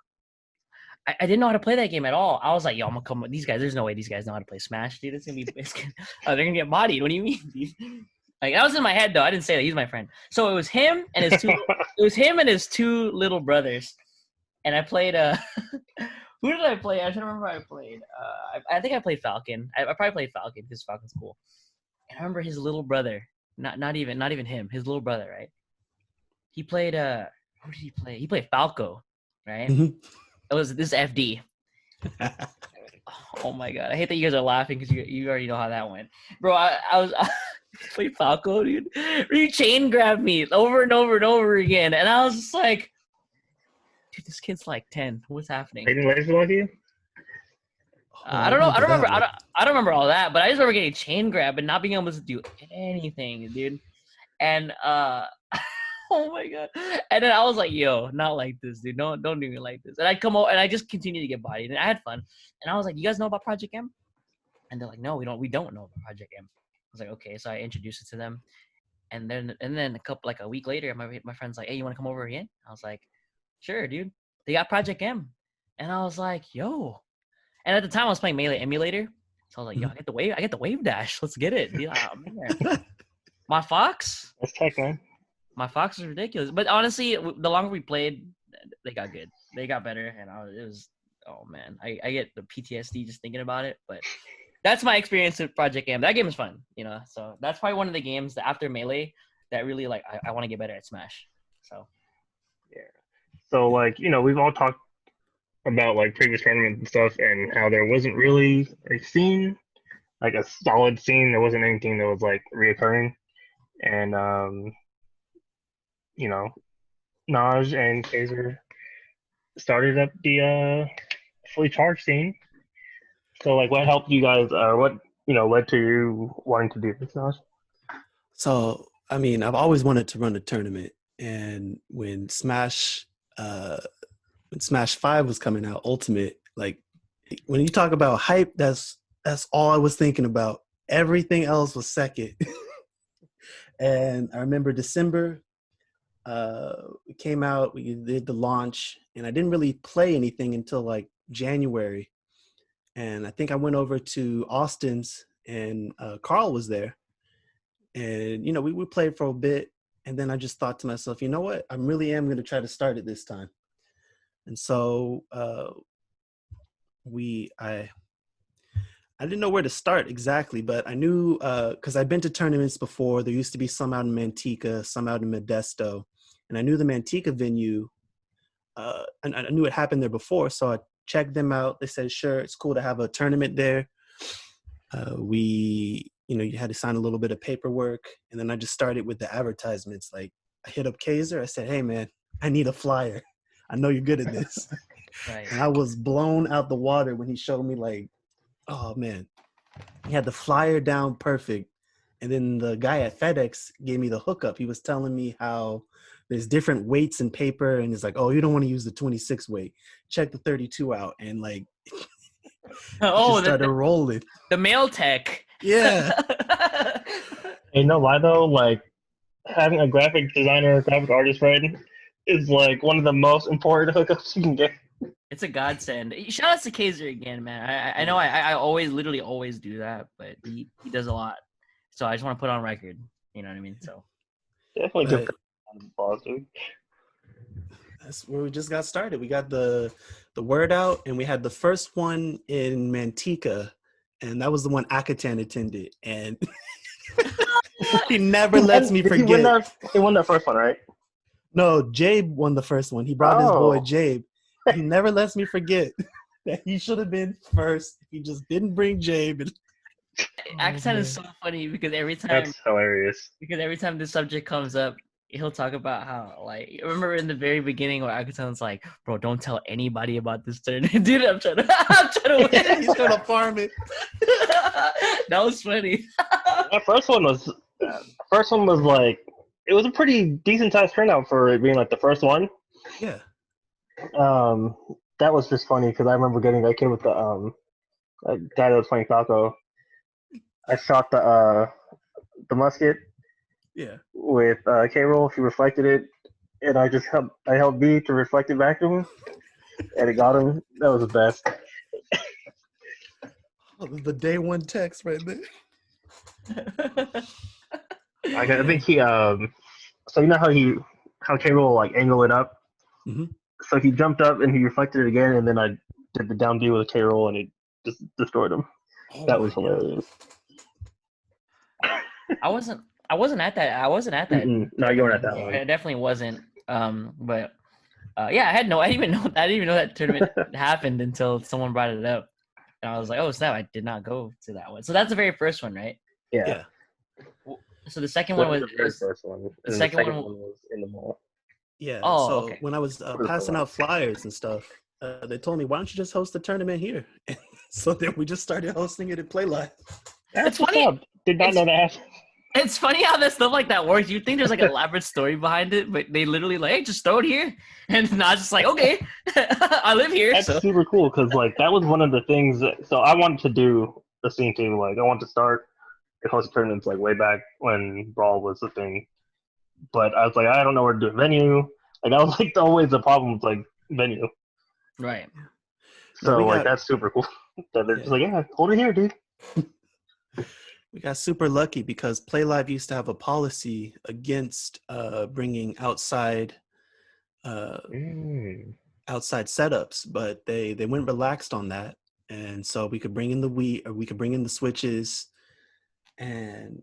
I didn't know how to play that game at all. I was like, yo, I'm gonna come with these guys. There's no way these guys know how to play Smash, dude. It's gonna be they're gonna get bodied. What do you mean, dude? Like, that was in my head though. I didn't say that. He's my friend. So it was him and his two little brothers. And I played who did I play? I should remember I played. I think I played Falcon. I probably played Falcon because Falcon's cool. And I remember his little brother. Not even him. His little brother, right? He played who did he play? He played Falco, right? Mhm. It was this FD. Oh my god! I hate that you guys are laughing because you already know how that went, bro. I was played Falco, dude. You chain grabbed me over and over and over again, and I was just like, dude, this kid's like 10. What's happening? They didn't laser like you? I don't know. I don't remember. I don't remember all that, but I just remember getting chain grabbed and not being able to do anything, dude. And oh my god! And then I was like, "Yo, not like this, dude. Don't do me like this." And I'd come over and I just continued to get bodied, and I had fun. And I was like, "You guys know about Project M?" And they're like, "No, we don't. We don't know about Project M." I was like, "Okay." So I introduced it to them, and then a week later, my friend's like, "Hey, you want to come over again?" I was like, "Sure, dude." They got Project M, and I was like, "Yo!" And at the time, I was playing Melee Emulator, so I was like, "Yo, I get the wave dash. Let's get it." Dude, oh, man. My Fox. That's tech, man. My Fox was ridiculous, but honestly, the longer we played, they got good. They got better, and oh man, I get the PTSD just thinking about it. But that's my experience with Project M. That game is fun, So that's probably one of the games that after Melee that really like I want to get better at Smash. So yeah. So like we've all talked about like previous tournaments and stuff, and how there wasn't really a scene, like a solid scene. There wasn't anything that was like reoccurring, and Naj and Kaiser started up the fully charged scene. So, like, what helped you guys, what led to you wanting to do this, Naj? So, I mean, I've always wanted to run a tournament, and when Smash 5 was coming out, Ultimate, like, when you talk about hype, that's all I was thinking about. Everything else was second. And I remember December. It came out, we did the launch, and I didn't really play anything until like January. And I think I went over to Austin's, and Carl was there. And, we played for a bit. And then I just thought to myself, you know what? I really am going to try to start it this time. And so I didn't know where to start exactly, but I knew because I'd been to tournaments before. There used to be some out in Manteca, some out in Modesto. And I knew the Manteca venue, and I knew it happened there before. So I checked them out. They said, sure, it's cool to have a tournament there. You had to sign a little bit of paperwork. And then I just started with the advertisements. Like, I hit up Kaiser. I said, hey, man, I need a flyer. I know you're good at this. right. And I was blown out the water when he showed me, like, oh, man, he had the flyer down perfect. And then the guy at FedEx gave me the hookup. He was telling me how there's different weights in paper. And it's like, oh, you don't want to use the 26 weight. Check the 32 out. And like, started rolling. The mail tech. Yeah. Hey, no lie though, like having a graphic designer, graphic artist friend is like one of the most important hookups you can get. It's a godsend. Shout out to Kaiser again, man. I know I always do that, but he does a lot. So I just want to put on record. You know what I mean? So definitely good boss, dude. That's where we just got started. We got the word out, and we had the first one in Manteca, and that was the one Akatan attended, and he never lets me forget. He won that first one, right? No, Jabe won the first one. He brought his boy Jabe. He never lets me forget that he should have been first. He just didn't bring Jabe. Akatan is so funny because every time that's hilarious. Because every time this subject comes up, he'll talk about how, like, remember in the very beginning where Akatan's like, bro, don't tell anybody about this tournament. Dude, I'm trying to win. He's trying to farm it. That was funny. That first one was like, it was a pretty decent sized turnout for it being like the first one. Yeah. that was just funny because I remember getting that kid with the guy that was playing Falco. I shot the musket Yeah. with K-roll. She reflected it, and I held B to reflect it back to him, and it got him. That was the best. Oh, the day one text right there. I think he so you know how K-roll like angle it up. Mm-hmm. So he jumped up and he reflected it again, and then I did the down B with a K-roll, and it just destroyed him. Oh, That was hilarious. I wasn't at that. No, you weren't at that one. I definitely wasn't. But yeah, I didn't even know that tournament happened until someone brought it up, and I was like, oh snap! I did not go to that one. So that's the very first one, right? Yeah. So the second one was the very first one. The second one was in the mall. Yeah. Oh, so okay. when I was passing out flyers and stuff, they told me, why don't you just host the tournament here? So then we just started hosting it at Play Live. It's funny. Did not know that. It's funny how that stuff like that works. You think there's like an elaborate story behind it, but they literally like, hey, just throw it here. And I was just like, okay, I live here. That's super cool because like that was one of the things so I wanted to do the scene too. Like I wanted to start the hosting tournaments like way back when Brawl was the thing. But I was like, I don't know where to do a venue. Like that was like always the problem with like venue. Right. So like that's super cool. So they're just like, yeah, hold it here, dude. We got super lucky because Play Live used to have a policy against bringing outside setups, but they went relaxed on that, and so we could bring in the Wii, or we could bring in the Switches, and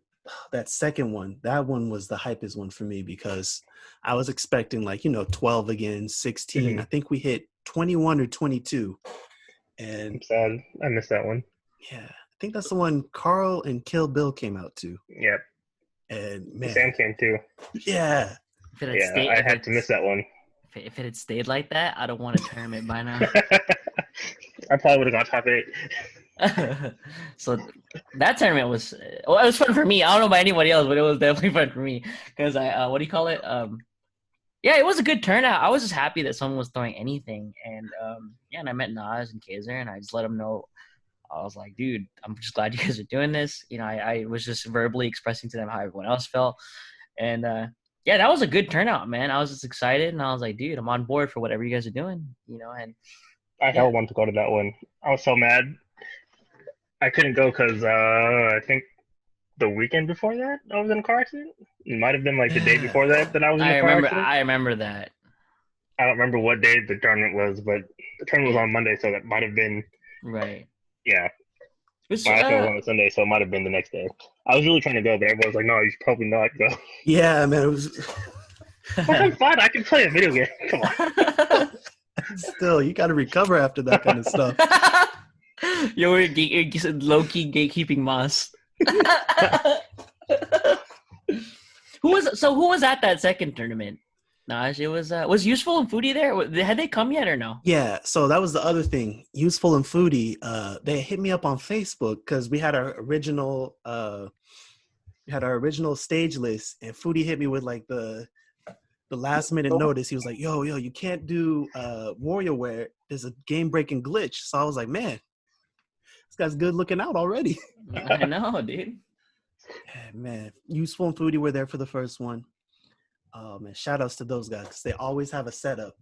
that second one, that one was the hypest one for me because I was expecting 12 again, 16. Mm-hmm. I think we hit 21 or 22, and I'm sad I missed that one. Yeah. I think that's the one Carl and Kill Bill came out to. Yep. And man, Sam came too. Yeah. I had to miss that one. If it had stayed like that, I'd have won a tournament by now. I probably would have got top 8. So that tournament was it was fun for me. I don't know about anybody else, but it was definitely fun for me because I what do you call it? Yeah, it was a good turnout. I was just happy that someone was throwing anything, and and I met Naj and Kaiser, and I just let them know. I was like, dude, I'm just glad you guys are doing this. I was just verbally expressing to them how everyone else felt. And, that was a good turnout, man. I was just excited, and I was like, dude, I'm on board for whatever you guys are doing, and I hell want to go to that one. I was so mad. I couldn't go because I think the weekend before that, I was in a car accident. It might have been like the day before that I was in a car accident. I remember that. I don't remember what day the tournament was, but the tournament was on Monday, so that might have been right. Yeah. My accident was on a Sunday, so it might have been the next day. I was really trying to go, but everyone was like, no, you should probably not go. Yeah, man. It was. I'm fine. I can play a video game. Come on. Still, you got to recover after that kind of stuff. You're low-key gatekeeping Moss. Who was at that second tournament? Naj, it was Useful and Foodie there? Had they come yet or no? Yeah, so that was the other thing. Useful and Foodie, they hit me up on Facebook because we had our original stage list, and Foodie hit me with like the last minute notice. He was like, yo, you can't do WarioWare. There's a game breaking glitch. So I was like, man, this guy's good looking out already. I know, dude. Yeah, man, Useful and Foodie were there for the first one. Oh man, shout outs to those guys because they always have a setup.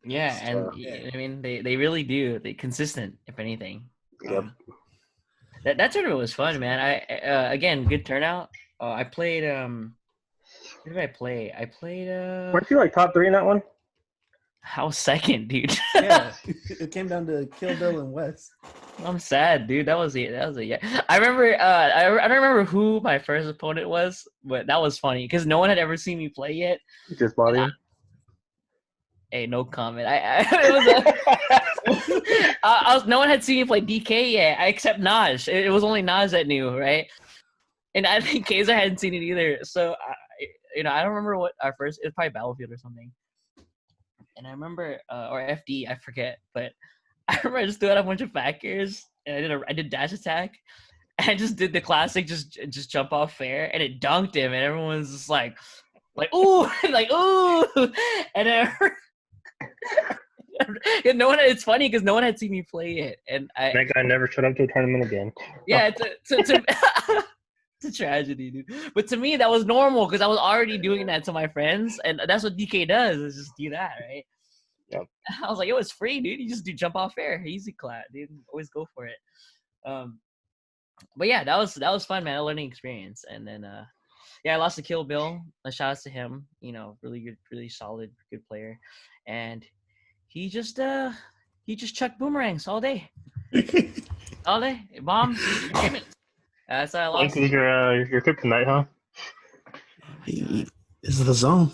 Yeah, and I mean they really do. They consistent, if anything. Yep. That tournament was fun, man. I again, good turnout. I played who did I play? I played Weren't you like top 3 in that one? I was second, dude. Yeah. It came down to Kill Bill and Wes. I'm sad, dude. That was a yeah. I remember I don't remember who my first opponent was, but that was funny because no one had ever seen me play yet. You just bought in? Hey, no comment. No one had seen me play DK yet, except Naj. It was only Naj that knew, right? And I think Kaiser hadn't seen it either. So I don't remember what our first. It's probably Battlefield or something. And I remember, or FD, I forget, but I remember I just threw out a bunch of factors, and I did dash attack, and I just did the classic, just jump off fair, and it dunked him, and everyone was just like ooh, like ooh, and then no one. It's funny because no one had seen me play it, and that guy never showed up to a tournament again. Yeah, it's a tragedy, dude. But to me, that was normal because I was already doing that to my friends, and that's what DK does. Is just do that, right? Yep. I was like, it was free, dude. You just do jump off air, easy clap, dude. Always go for it. But yeah, that was fun, man. A learning experience, and then I lost to Kill Bill. Shout outs to him. You know, really good, really solid, good player, and he just chucked boomerangs all day. All day, bombs. That's how I lost. This is your kryptonite, huh? This is the zone.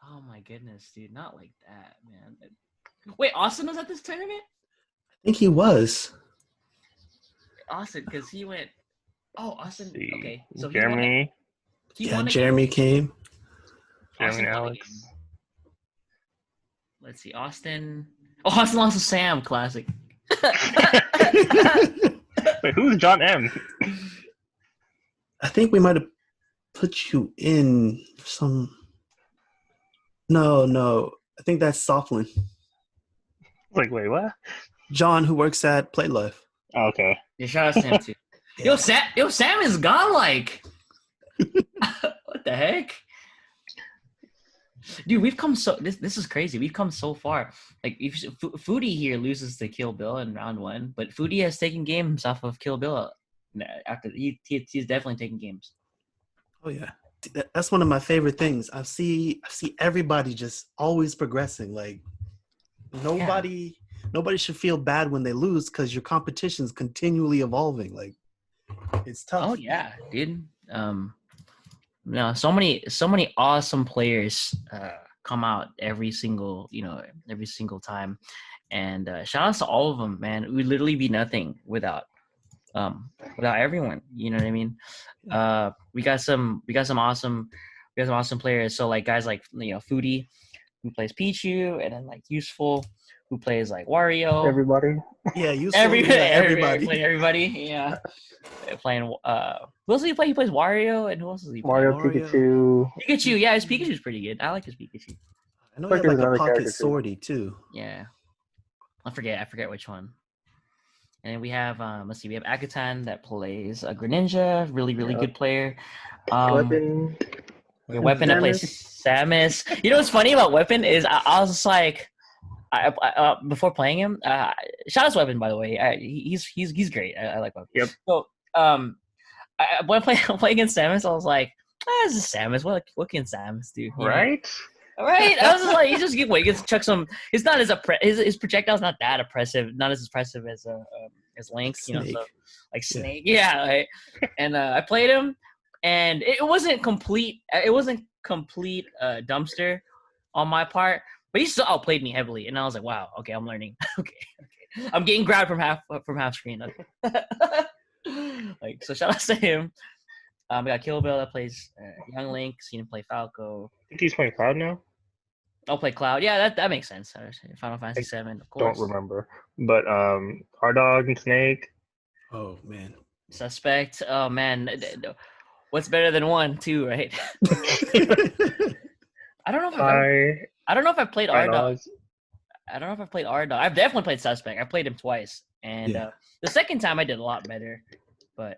Oh my goodness, dude! Not like that, man. Wait, Austin was at this tournament? I think he was. Austin, because he went. Oh, Austin. Okay, so Jeremy. He won Jeremy came. Jeremy and Alex. Let's see, Austin. Oh, Austin lost to Sam. Classic. Wait, who's John M? I think we might have put you in some. No. I think that's Soflin. Like, wait, what? John, who works at Play Life. Oh, okay. Yeah, shout out to Sam too. Yeah. Sam is godlike. What the heck? Dude, we've come so this is crazy. We've come so far. Like, if Foodie here loses to Kill Bill in round 1, but Foodie has taken games off of Kill Bill after he's definitely taking games. Oh yeah, that's one of my favorite things. I see everybody just always progressing. Like nobody should feel bad when they lose because your competition's continually evolving. Like it's tough. Oh yeah, dude. So many awesome players come out every single time, and shout outs to all of them, man. We'd literally be nothing without everyone. You know what I mean? We got some awesome players. So like guys like Foodie, who plays Pichu, and then like Useful, who plays like Wario. Everybody. Yeah, Useful. Everybody. Yeah. Playing who else does he play? He plays Wario, and who else does he play? Mario, Pikachu. Yeah, his Pikachu's pretty good. I like his Pikachu. I know he had like a pocket swordy too. Yeah. I forget which one. And then we have let's see, we have Akatan that plays a Greninja, really good player. Weapon. Weapon that plays Samus. You know what's funny about Weapon is I was just like, before playing him, shout out to Weapon, by the way. He's great. I like Weapon. Yep. So when I play against Samus, I was like, this is Samus. What can Samus do? Right. Right. I was just like, he gets chuck some. It's not as his projectile's not that oppressive. Not as oppressive as Link's. Snake. So like Snake. Yeah. Right? And I played him, and it wasn't complete. It wasn't complete dumpster on my part. But he still outplayed me heavily, and I was like, "Wow, okay, I'm learning. okay, I'm getting grabbed from half screen." Okay. Like, so shout out to him. We got Kill Bill that plays Young Link. Seen him play Falco. I think he's playing Cloud now. I'll play Cloud. Yeah, that makes sense. Final Fantasy VII, of course. Don't remember, but R-Dog and Snake. Oh man. Suspect. Oh man, what's better than 1, 2, right? I don't know if I've played R-Dog. I don't know if I've played R-Dog. I've definitely played Suspect. I played him twice. And the second time I did a lot better. But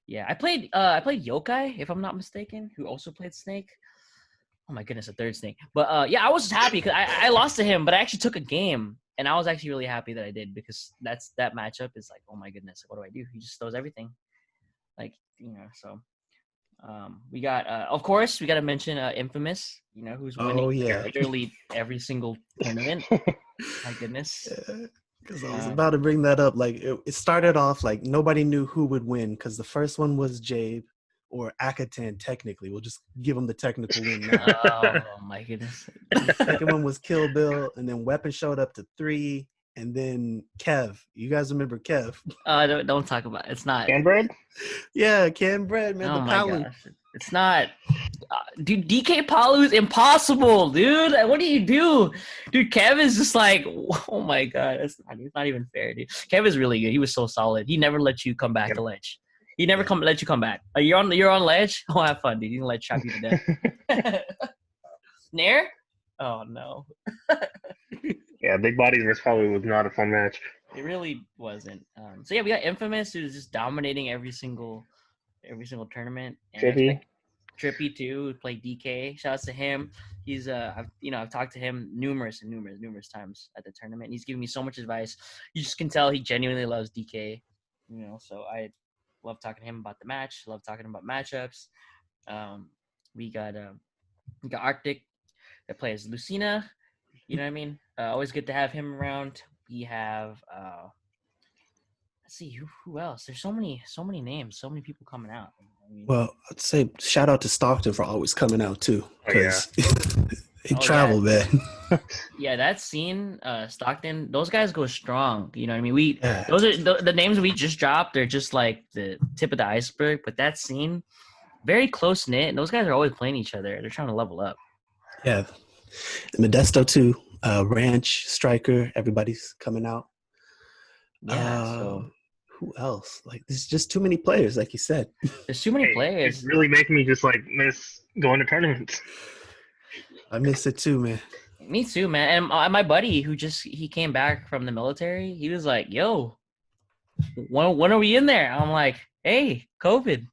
yeah, I played Yokai, if I'm not mistaken, who also played Snake. Oh my goodness, a third Snake. But yeah, I was happy because I lost to him, but I actually took a game. And I was actually really happy that I did because that matchup is like, oh my goodness, what do I do? He just throws everything. Like, so we got of course we got to mention Infamous, who's winning literally every single tournament. My goodness. Because I was about to bring that up. Like it started off like nobody knew who would win because the first one was Jabe or Akatan. Technically, we'll just give him the technical win now. Oh my goodness. The second one was Kill Bill, and then Weapon showed up to 3, and then Kev. You guys remember Kev? Don't talk about it. It's not Canbread? Yeah, Canbread, man. Oh the my Palu. gosh. It's not. Dude, DK Palu is impossible, dude. What do you do? Dude, Kev is just like, oh my god. It's not even fair, dude. Kev is really good. He was so solid. He never let you come back to ledge. He never let you come back. You're on ledge? Oh, have fun, dude. You can let chop you to death. Nair? Oh no. Yeah, Big Bodies versus Holly was not a fun match. It really wasn't. So yeah, we got Infamous, who's just dominating every single tournament. And I Trippy. expect Trippy too, who played DK. Shouts to him. He's I've talked to him numerous times at the tournament. And he's giving me so much advice. You just can tell he genuinely loves DK. So I love talking to him about the match. Love talking about matchups. We got Arctic that plays Lucina. You know what I mean? Always good to have him around. We have let's see who else. There's so many names, so many people coming out. Well, I'd say shout out to Stockton for always coming out too, because he traveled, man. Yeah, that scene, Stockton, those guys go strong. You know what I mean? Those are the names we just dropped. They're just like the tip of the iceberg. But that scene, very close knit, and those guys are always playing each other. They're trying to level up. Yeah, Modesto too. Ranch, Striker, everybody's coming out. Yeah. Who else? Like, there's just too many players, like you said. There's too many players. It's really making me just like miss going to tournaments. I miss it too, man. Me too, man. And my buddy who he came back from the military, he was like, "Yo, when are we in there?" I'm like, "Hey, COVID."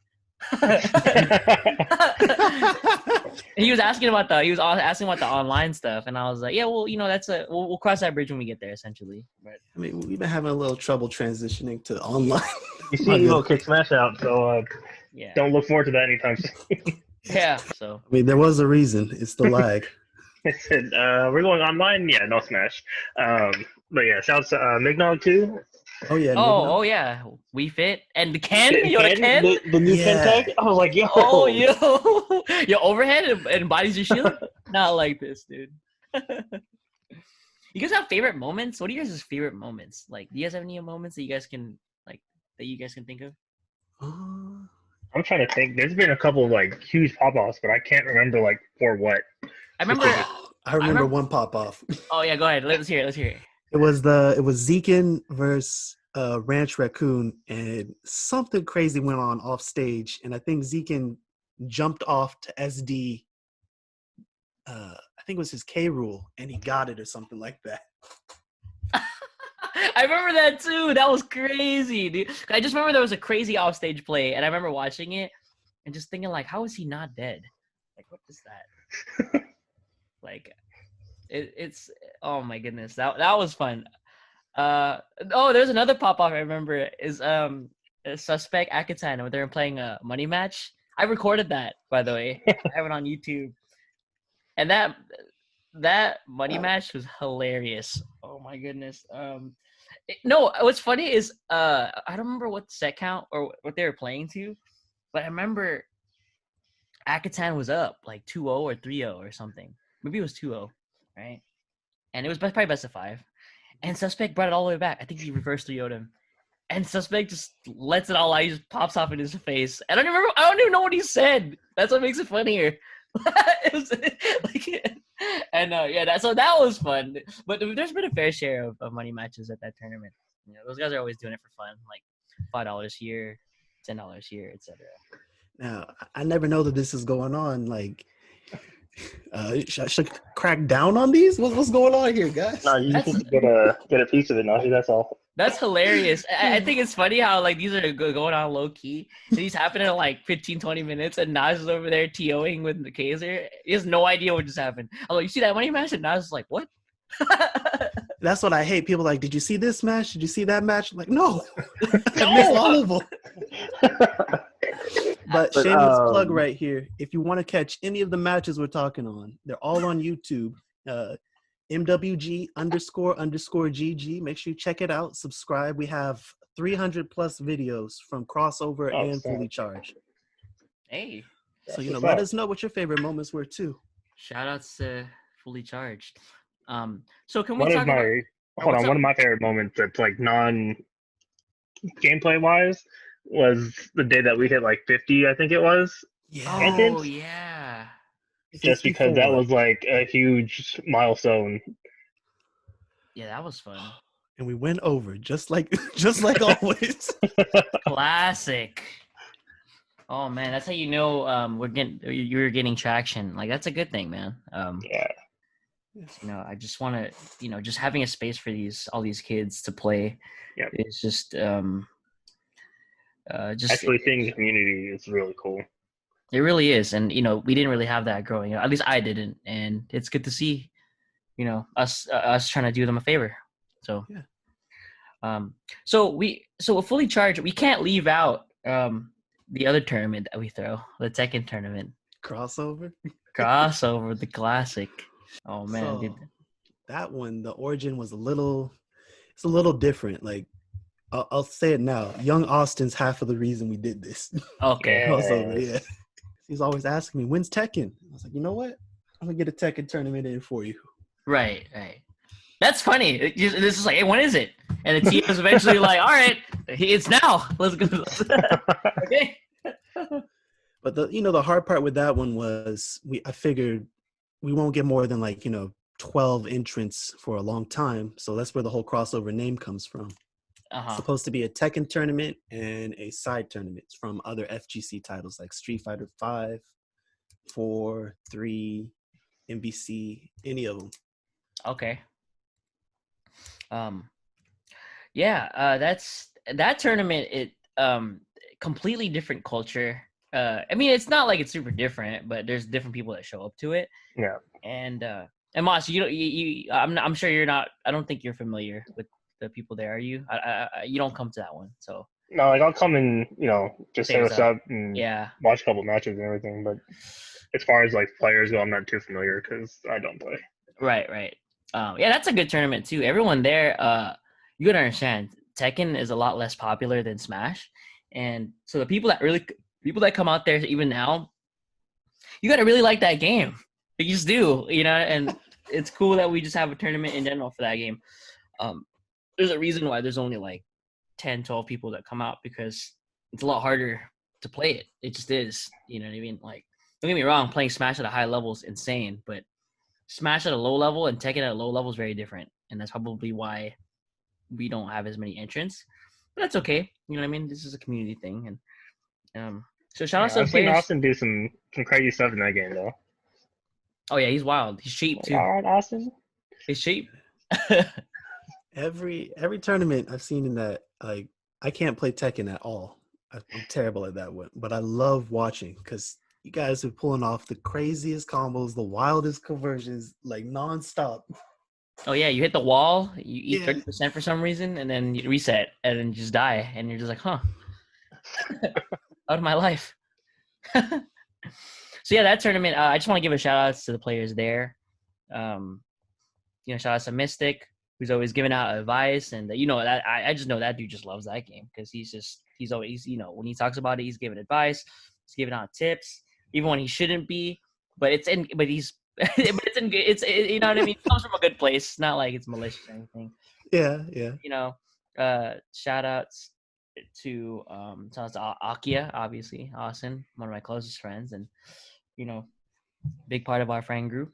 He was asking about the online stuff, and I was like, "Yeah, well, we'll cross that bridge when we get there." Essentially, but I mean, we've been having a little trouble transitioning to online. You see, Evo kick Smash out, so don't look forward to that anytime soon. Yeah. So I mean, there was a reason. It's the lag. I said, we're going online. Yeah, no Smash. But yeah, shouts to MWG too. Oh yeah. Oh yeah. We Fit and the Ken. The new Ken tag. I was like, yo. Oh yo, overhead and bodies your shield. Not like this, dude. You guys have favorite moments? What are you guys' favorite moments? Like, do you guys have any moments that you guys can think of? I'm trying to think. There's been a couple of like huge pop-offs, but I can't remember like for what. I remember one pop-off. Oh yeah, go ahead. Let's hear it. It was Zekin versus Ranch Raccoon, and something crazy went on off stage, and I think Zekin jumped off to SD. I think it was his K rule, and he got it or something like that. I remember that too. That was crazy, dude. I just remember there was a crazy offstage play, and I remember watching it and just thinking, like, how is he not dead? Like, what is that? Like, it's oh my goodness, that was fun. There's another pop off I remember is Suspect Akitan when they were playing a money match. I recorded that, by the way. I have it on YouTube, and that money match was hilarious. Oh my goodness. What's funny is I don't remember what set count or what they were playing to, but I remember Akitan was up like 2-0 or 3-0 or something. Maybe it was 2-0, right? And it was probably best of 5. And Suspect brought it all the way back. I think he reversed 3-0'd him. And Suspect just lets it all out. He just pops off in his face. I don't even know what he said. That's what makes it funnier. It was like, and so that was fun. But there's been a fair share of money matches at that tournament. Those guys are always doing it for fun, like $5 here, $10 here, etc. Now, I never know that this is going on. Like, should crack down on these? What's going on here, guys? No, you just need to get a piece of it, Najee. That's all. That's hilarious. I think it's funny how like these are going on low key. These happen in like 15-20 minutes, and Naj is over there TOing with the Kaiser. He has no idea what just happened. I'm like, you see that money match? And Naj is like, what? That's what I hate. People are like, did you see this match? Did you see that match? I'm like, no. I missed all of them. But shameless plug right here. If you want to catch any of the matches we're talking on, they're all on YouTube. MWG__GG. Make sure you check it out. Subscribe. We have 300 plus videos from Crossover and Fully Charged. Hey. So, let us know what your favorite moments were too. Shout outs to Fully Charged. So can we one talk about... One of my favorite moments that's like non-gameplay wise was the day that we hit like 50, I think it was. Yeah. Oh, yeah. Just because that was like a huge milestone. Yeah, that was fun. And we went over just like always. Classic. Oh man, that's how you know you're getting traction. Like that's a good thing, man. Yeah. I just want to, just having a space for all these kids to play. Yep. Is just actually seeing the community is really cool. It really is, and we didn't really have that growing up. At least I didn't, and it's good to see, us trying to do them a favor. So, yeah. So a fully charged, we can't leave out the other tournament that we throw, the Tekken tournament. Crossover, the classic. Oh man, so, dude. That one, the origin was it's a little different. Like, I'll say it now. Young Austin's half of the reason we did this. Okay. Crossover, yeah. He's always asking me, when's Tekken? I was like, you know what? I'm going to get a Tekken tournament in for you. Right. That's funny. This is like, hey, when is it? And the team is eventually like, all right, it's now. Let's go. Okay. But the hard part with that one was I figured we won't get more than 12 entrants for a long time. So that's where the whole crossover name comes from. It's supposed to be a Tekken tournament and a side tournament from other FGC titles like Street Fighter 5, 4, 3, MVC, any of them. Okay. That's that tournament. It completely different culture. I mean, it's not like it's super different, but there's different people that show up to it. Yeah. And Moss, I'm sure you're not. I don't think you're familiar with the people there, are you? You don't come to that one, so. No, I'll come and just say what's up and watch a couple matches and everything. But as far as players go, I'm not too familiar because I don't play. Right. That's a good tournament too. Everyone there, you gotta understand, Tekken is a lot less popular than Smash, and so the people that come out there even now, you gotta really like that game. You just do, and it's cool that we just have a tournament in general for that game. There's a reason why there's only 10, 12 people that come out because it's a lot harder to play it. It just is. You know what I mean? Don't get me wrong, playing Smash at a high level is insane, but Smash at a low level and Tekken at a low level is very different. And that's probably why we don't have as many entrants. But that's okay. You know what I mean? This is a community thing. And so shout out to the I've seen players. Austin do some crazy stuff in that game, though. Oh, yeah, he's wild. He's cheap, too. All right, Austin. He's cheap. Every tournament I've seen in that, I can't play Tekken at all. I'm terrible at that one, but I love watching because you guys are pulling off the craziest combos, the wildest conversions, nonstop. Oh yeah, you hit the wall, you eat 30% for some reason, and then you reset, and then you just die, and you're just like, huh, out of my life. So yeah, that tournament, I just want to give a shout out to the players there. Shout out to Mystic, who's always giving out advice, and that I just know that dude just loves that game because he's always when he talks about it, he's giving advice, he's giving out tips, even when he shouldn't be, but it's you know what I mean. It comes from a good place, not like it's malicious or anything. Yeah. Shout outs to Akia, obviously, Austin, one of my closest friends, and big part of our friend group.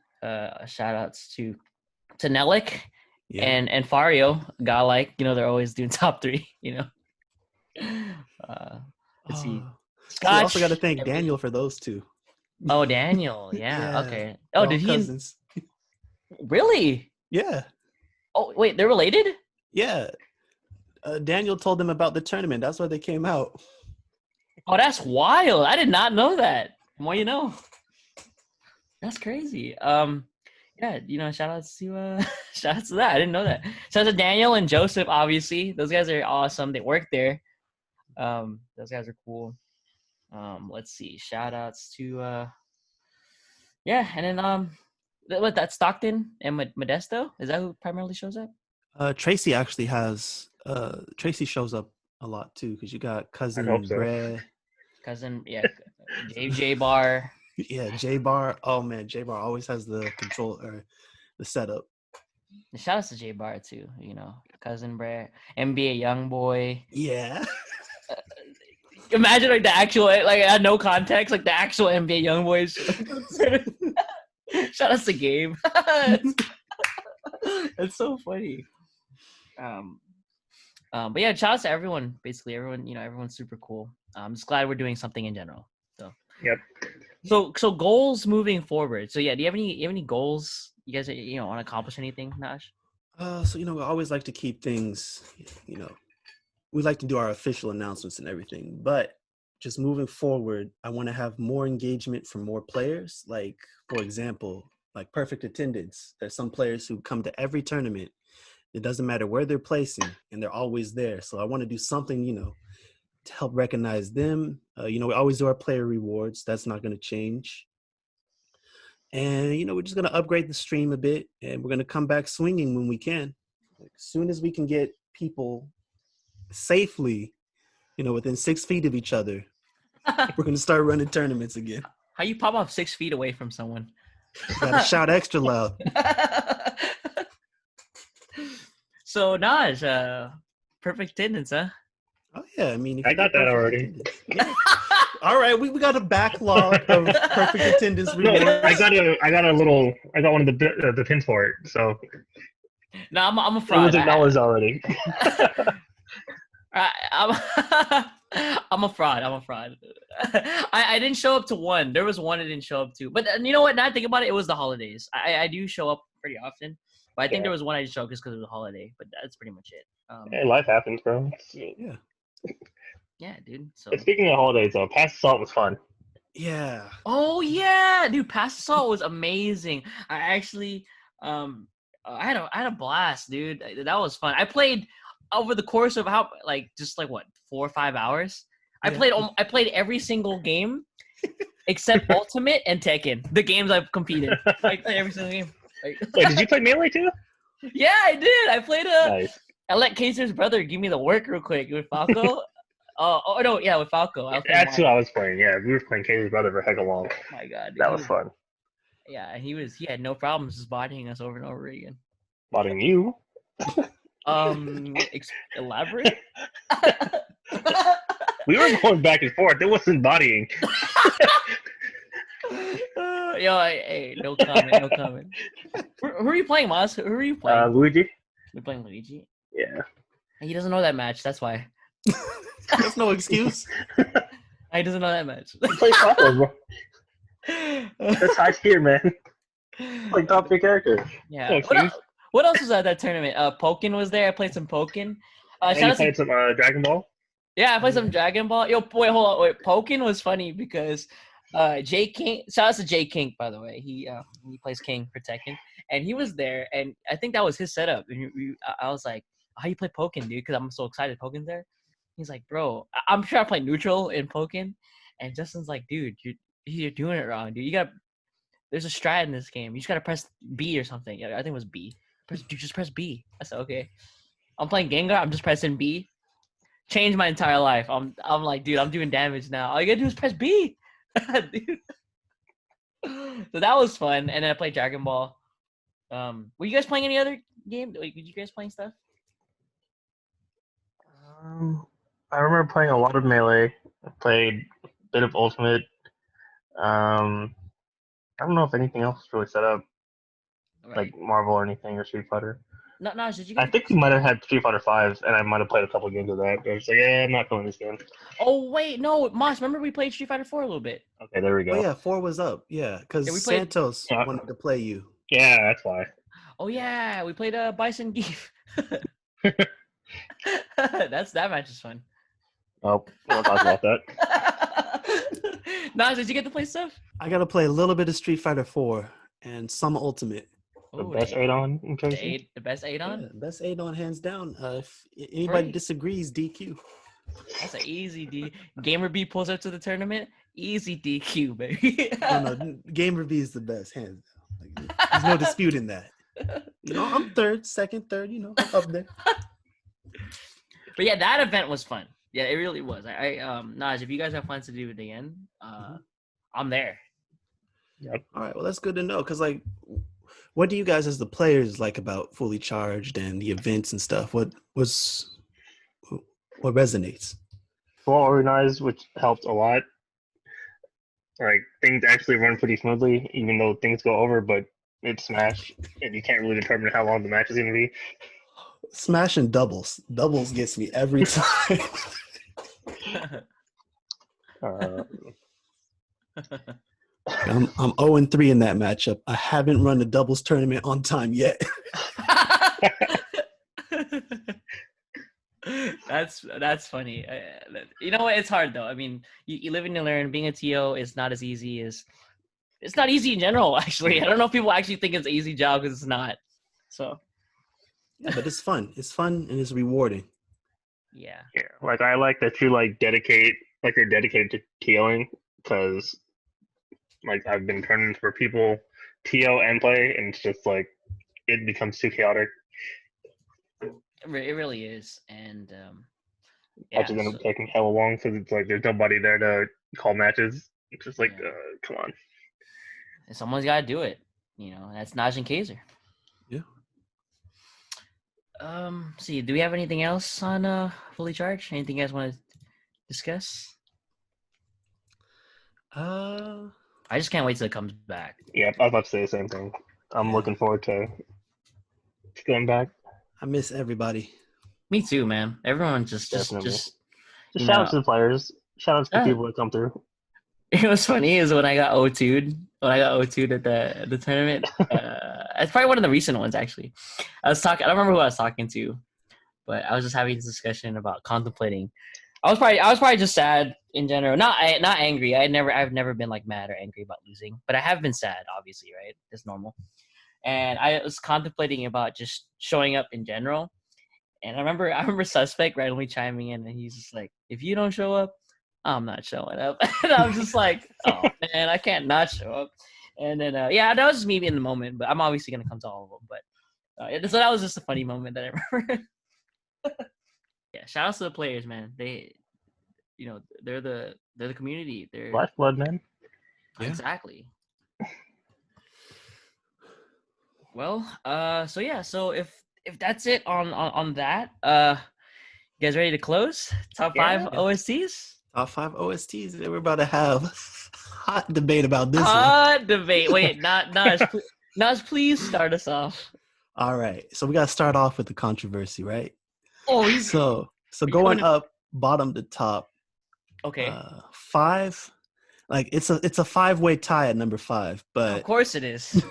Shout outs to Nelik and Fario, godlike. They're always doing top 3. Let's see. Scotch, you also got to thank Daniel for those two. Oh, Daniel. Yeah. Okay. Oh, did he? Cousins. Really? Yeah. Oh, wait. They're related? Yeah. Daniel told them about the tournament. That's why they came out. Oh, that's wild. I did not know that. The more you know. That's crazy. Yeah. Shout outs to that. I didn't know that. Shout out to Daniel and Joseph. Obviously, those guys are awesome. They work there. Those guys are cool. Let's see. Shout outs to and then what that Stockton and Modesto? Is that who primarily shows up? Tracy actually has Tracy shows up a lot too because you got cousin Brad. J Bar. Yeah, J Bar. Oh man, J Bar always has the control or the setup. Shout outs to J Bar too, cousin Brad, NBA Youngboy. Yeah. Imagine the actual had no context, the actual NBA Youngboys. Shout out to Gabe. It's so funny. But yeah, shout out to everyone. Basically, everyone. Everyone's super cool. I'm just glad we're doing something in general. So. Yep. So goals moving forward. So yeah, do you have any goals? You guys want to accomplish anything, Naj? So we always like to keep things, we like to do our official announcements and everything, but just moving forward, I want to have more engagement from more players. Like, for example, like perfect attendance. There's some players who come to every tournament. It doesn't matter where they're placing, and they're always there. So I want to do something, to help recognize them. We always do our player rewards. That's not going to change. And, we're just going to upgrade the stream a bit, and we're going to come back swinging when we can. Like, as soon as we can get people safely, within 6 feet of each other, we're going to start running tournaments again. How you pop off 6 feet away from someone? You got to shout extra loud. So, Naj, perfect attendance, huh? Oh, yeah. I mean, I got that already. Yeah. All right, we got a backlog of perfect attendance rewards. No, I got one of the pins for it. So no, I'm a it fraud. was acknowledged already. I'm a fraud. I didn't show up to one. There was one I didn't show up to. But you know what? Now I think about it, it was the holidays. I do show up pretty often. But I think there was one I didn't show up just because it was a holiday. But that's pretty much it. Hey, life happens, bro. Yeah. Yeah, dude. So. And speaking of holidays, though, Pass the Salt was fun. Yeah. Oh yeah, dude. Pass the Salt was amazing. I actually, I had a blast, dude. That was fun. I played over the course of 4 or 5 hours. Yeah. I played every single game except Ultimate and Tekken. The games I've competed. I played every single game. Wait, did you play Melee too? Yeah, I did. I played Nice. I let Kaiser's brother give me the work real quick with Falco. With Falco. That's who I was playing. Yeah, we were playing Katie's brother for heck long. Oh my god, dude. That was fun. Yeah, he had no problems just bodying us over and over again. Bodying you? Elaborate? We were going back and forth. It wasn't bodying. Hey, no comment. Who are you playing, Moss? Who are you playing? Luigi. You're playing Luigi? Yeah. He doesn't know that match, that's why. That's no excuse. He doesn't know that match. You play soccer, bro. That's high tier, man. Like top tier character. Yeah. What else was at that tournament? Pokken was there. I played some Pokken. You played some Dragon Ball? Yeah, I played some Dragon Ball. Yo, wait, hold on. Wait, Pokken was funny because Jay King. Shout out to Jay King, by the way. He plays King for Tekken, and he was there, and I think that was his setup. And I was like, "How you play Pokken, dude?" Because I'm so excited Pokken's there. He's like, "Bro, I'm sure I play neutral in Pokken," and Justin's like, "Dude, you're doing it wrong, dude. There's a strat in this game. You just gotta press B or something. Yeah, I think it was B. Just press B." I said, "Okay." I'm playing Gengar. I'm just pressing B. Changed my entire life. I'm like, dude, I'm doing damage now. All you gotta do is press B, dude. So that was fun. And then I played Dragon Ball. Were you guys playing any other game? Were you guys playing stuff? I remember playing a lot of Melee. I played a bit of Ultimate. I don't know if anything else is really set up, Right. like Marvel or anything or Street Fighter. No, did you? I think we might have had Street Fighter 5, and I might have played a couple games of that. I was like, yeah, I'm not playing this game. Oh wait, no, Moss. Remember we played Street Fighter 4 a little bit. Okay, there we go. Oh, yeah, 4 was up. Yeah, because Santos wanted to play you. Yeah, that's why. Oh yeah, we played Bison Geef. That match is fun. Oh, we'll talk about that. Naj, did you get to play stuff? I got to play a little bit of Street Fighter 4 and some Ultimate. The best 8-on in case. The best 8-on? Yeah, best 8-on hands down. If anybody disagrees, DQ. That's an easy D. Gamer B pulls up to the tournament. Easy DQ, baby. No, Gamer B is the best, hands down. Like, there's no disputing that. I'm second, third, up there. But yeah, that event was fun. Yeah, it really was. Naj, if you guys have plans to do it again, I'm there. Yep. All right, well, that's good to know. Because, what do you guys as the players like about Fully Charged and the events and stuff? What resonates? Well organized, which helped a lot. Like, things actually run pretty smoothly, even though things go over, but it's Smash, and you can't really determine how long the match is going to be. Smash and doubles. Doubles gets me every time. I'm 0-3 in that matchup. I haven't run the doubles tournament on time yet. That's funny. You know what? It's hard though. I mean, you live and you learn. Being a TO is not as easy as it's not easy in general. Actually, I don't know if people actually think it's an easy job because it's not. So Yeah, but it's fun. It's fun and it's rewarding. yeah. Like I like that you like you're dedicated to TOing because like I've been turning for people TO and play, and it's just like it becomes too chaotic. It really is, and Matches end up taking hella long because it's like there's nobody there to call matches. It's just like, come on. Someone's got to do it. You know, that's Naj and Kaiser. Yeah. See, do we have anything else on Fully Charged? Anything you guys want to discuss? I just can't wait till it comes back. Yeah, I was about to say the same thing. I'm looking forward to going back. I miss everybody. Me too, man. Everyone just shout out to the players. Shout out to the people that come through. It was funny is when I got O2'd. When I got O2'd at the tournament. It's probably one of the recent ones actually. I don't remember who I was talking to, but I was just having this discussion about contemplating. I was probably just sad in general. Not angry. I've never been like mad or angry about losing, but I have been sad, obviously, right? It's normal. And I was contemplating about just showing up in general. And I remember Suspect randomly chiming in, and he's just like, "If you don't show up, I'm not showing up." And I was just like, "Oh man, I can't not show up." And then that was just me in the moment, but I'm obviously gonna come to all of them. But so that was just a funny moment that I remember. Yeah, shout outs to the players, man. They, they're the community. They're lifeblood, man. Yeah. Exactly. Well, so if that's it on that, you guys ready to close? Top 5 OSTs? Top 5 OSTs. We're about to have hot debate about this hot debate. Wait, Naj, please start us off. All right. So we got to start off with the controversy, right? Oh, so going up bottom to top. Okay. 5. Like it's a 5-way tie at number 5, but of course it is.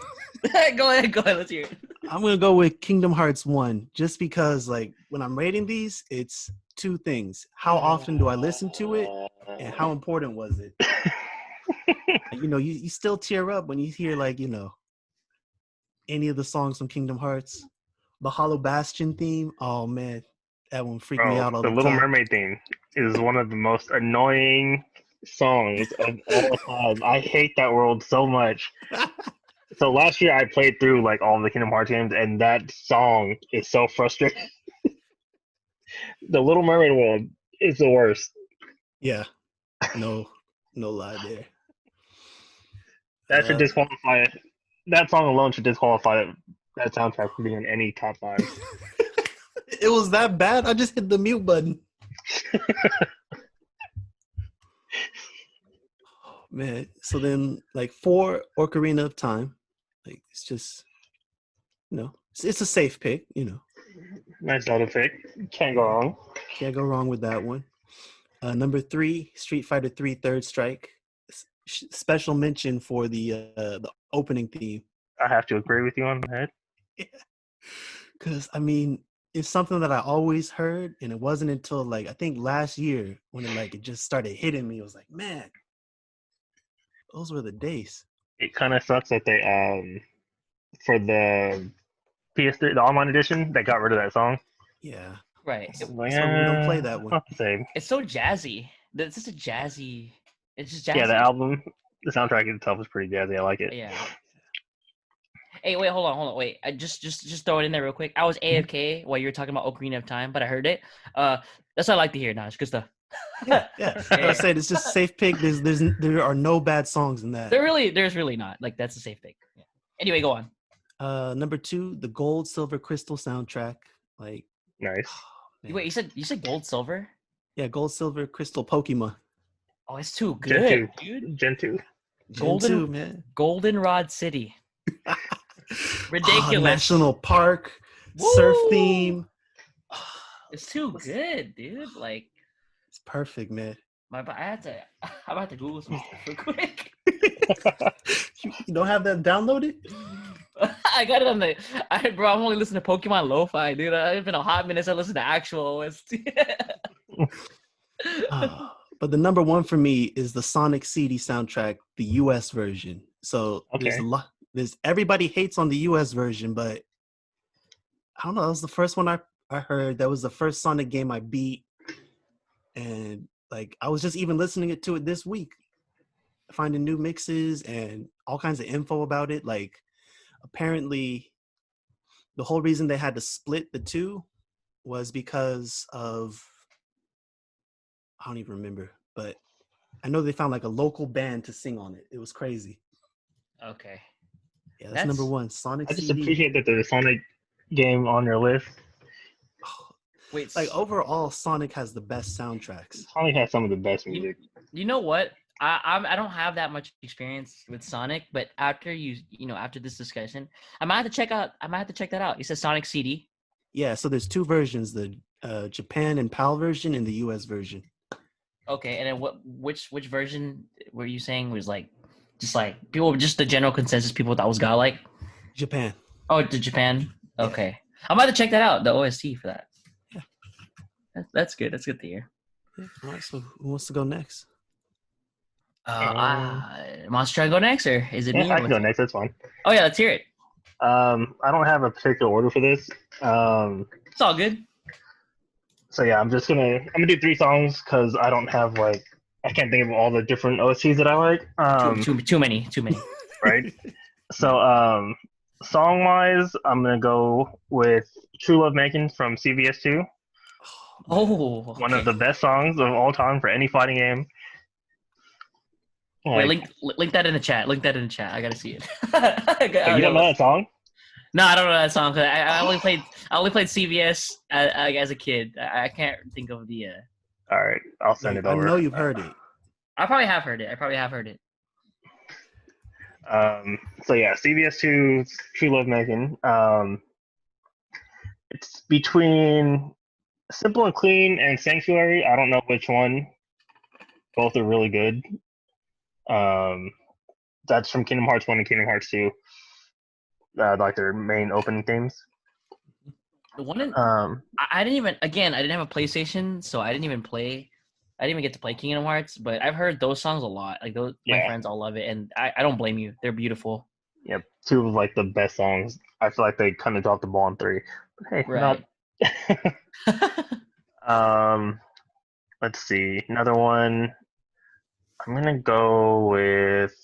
Go ahead. Let's hear it. I'm gonna go with Kingdom Hearts 1, just because like when I'm rating these, it's 2 things: how often do I listen to it, and how important was it? You still tear up when you hear like any of the songs from Kingdom Hearts. The Hollow Bastion theme, oh man, that one freaked me out all the time. The Little Mermaid theme is one of the most annoying songs of all time. I hate that world so much. So last year I played through like all the Kingdom Hearts games, and that song is so frustrating. The Little Mermaid world is the worst. Yeah, no lie there. That should disqualify it. That song alone should disqualify that soundtrack from being in any top 5. It was that bad? I just hit the mute button. Man, so then like 4, Ocarina of Time. Like it's just, it's a safe pick, Nice Zelda pick. Can't go wrong. Can't go wrong with that one. Number 3, Street Fighter 3 Third Strike. Special mention for the opening theme. I have to agree with you on that. Yeah. Because, I mean, it's something that I always heard, and it wasn't until, like, I think last year when it just started hitting me. It was like, man, those were the days. It kind of sucks that they, for the PS3, the online edition, they got rid of that song. Yeah. Right. So we don't play that one. Not the same. It's so jazzy. It's just a jazzy. It's just jazzy. Yeah, the album, the soundtrack itself is pretty jazzy. I like it. Yeah. Hey, wait, hold on. Wait, I just throw it in there real quick. I was AFK while you were talking about Ocarina of Time, but I heard it. That's what I like to hear, Naj. Good stuff. Yeah. I said it's just a safe pick. There are no bad songs in that. There's really not. Like that's a safe pick. Yeah. Anyway, go on. Number 2, the Gold, Silver, Crystal soundtrack. Like nice. Oh, wait, you said gold, silver? Yeah, Gold, Silver, Crystal, Pokemon. Oh, it's too good, dude. Gen 2. Gen 2, man. Goldenrod City. Ridiculous. National Park. Woo! Surf theme. It's too good, dude. Like it's perfect, man. I'm about to Google some stuff real quick. You don't have that downloaded? I got it on the. Bro, I'm only listening to Pokemon Lo-Fi, dude. It's been a hot minute since I listened to actual OST. But the number one for me is the Sonic CD soundtrack, the US version. So there's a lot. There's everybody hates on the US version, but I don't know. That was the first one I heard. That was the first Sonic game I beat, and like I was just even listening to it this week, finding new mixes and all kinds of info about it. Like apparently, the whole reason they had to split the two was because of, I don't even remember, but I know they found like a local band to sing on it. It was crazy. Okay. Yeah, that's number one. Sonic I just CD. appreciate that there's a Sonic game on your list. Wait, like overall, Sonic has the best soundtracks. Sonic has some of the best music. You know what? I don't have that much experience with Sonic, but after after this discussion, I might have to check that out. You said Sonic CD. Yeah, so there's two versions: the Japan and PAL version and the US version. Okay, and then which version were you saying was like, just like people, just the general consensus people thought was godlike? Japan. Oh, the Japan. Yeah. Okay, I'm about to check that out. The OST for that. Yeah, that's good. That's good to hear. Yeah. All right, so who wants to go next? Monster, try to go next, or is it me? I can go next. That's fine. Oh yeah, let's hear it. I don't have a particular order for this. It's all good. So yeah, I'm gonna do 3 songs because I don't have I can't think of all the different OSTs that I like. Too many. Right. So song wise, I'm gonna go with "True Love Making" from CVS2. Oh, okay. One of the best songs of all time for any fighting game. Wait, link that in the chat. Link that in the chat. I gotta see it. You don't know that song? No, I don't know that song. Cause I only played CVS as a kid. I can't think of the. All right, I'll send it over. I know you've heard it. I probably have heard it. So yeah, CVS2, True Love Making. It's between Simple and Clean and Sanctuary. I don't know which one. Both are really good. That's from Kingdom Hearts 1 and Kingdom Hearts 2. Like their main opening themes. The one I didn't have a PlayStation, so I didn't even get to play Kingdom Hearts, but I've heard those songs a lot. Like my friends all love it, and I don't blame you. They're beautiful. Yep, 2 of the best songs. I feel like they kind of dropped the ball on 3. But hey, right. Let's see. Another one. I'm gonna go with.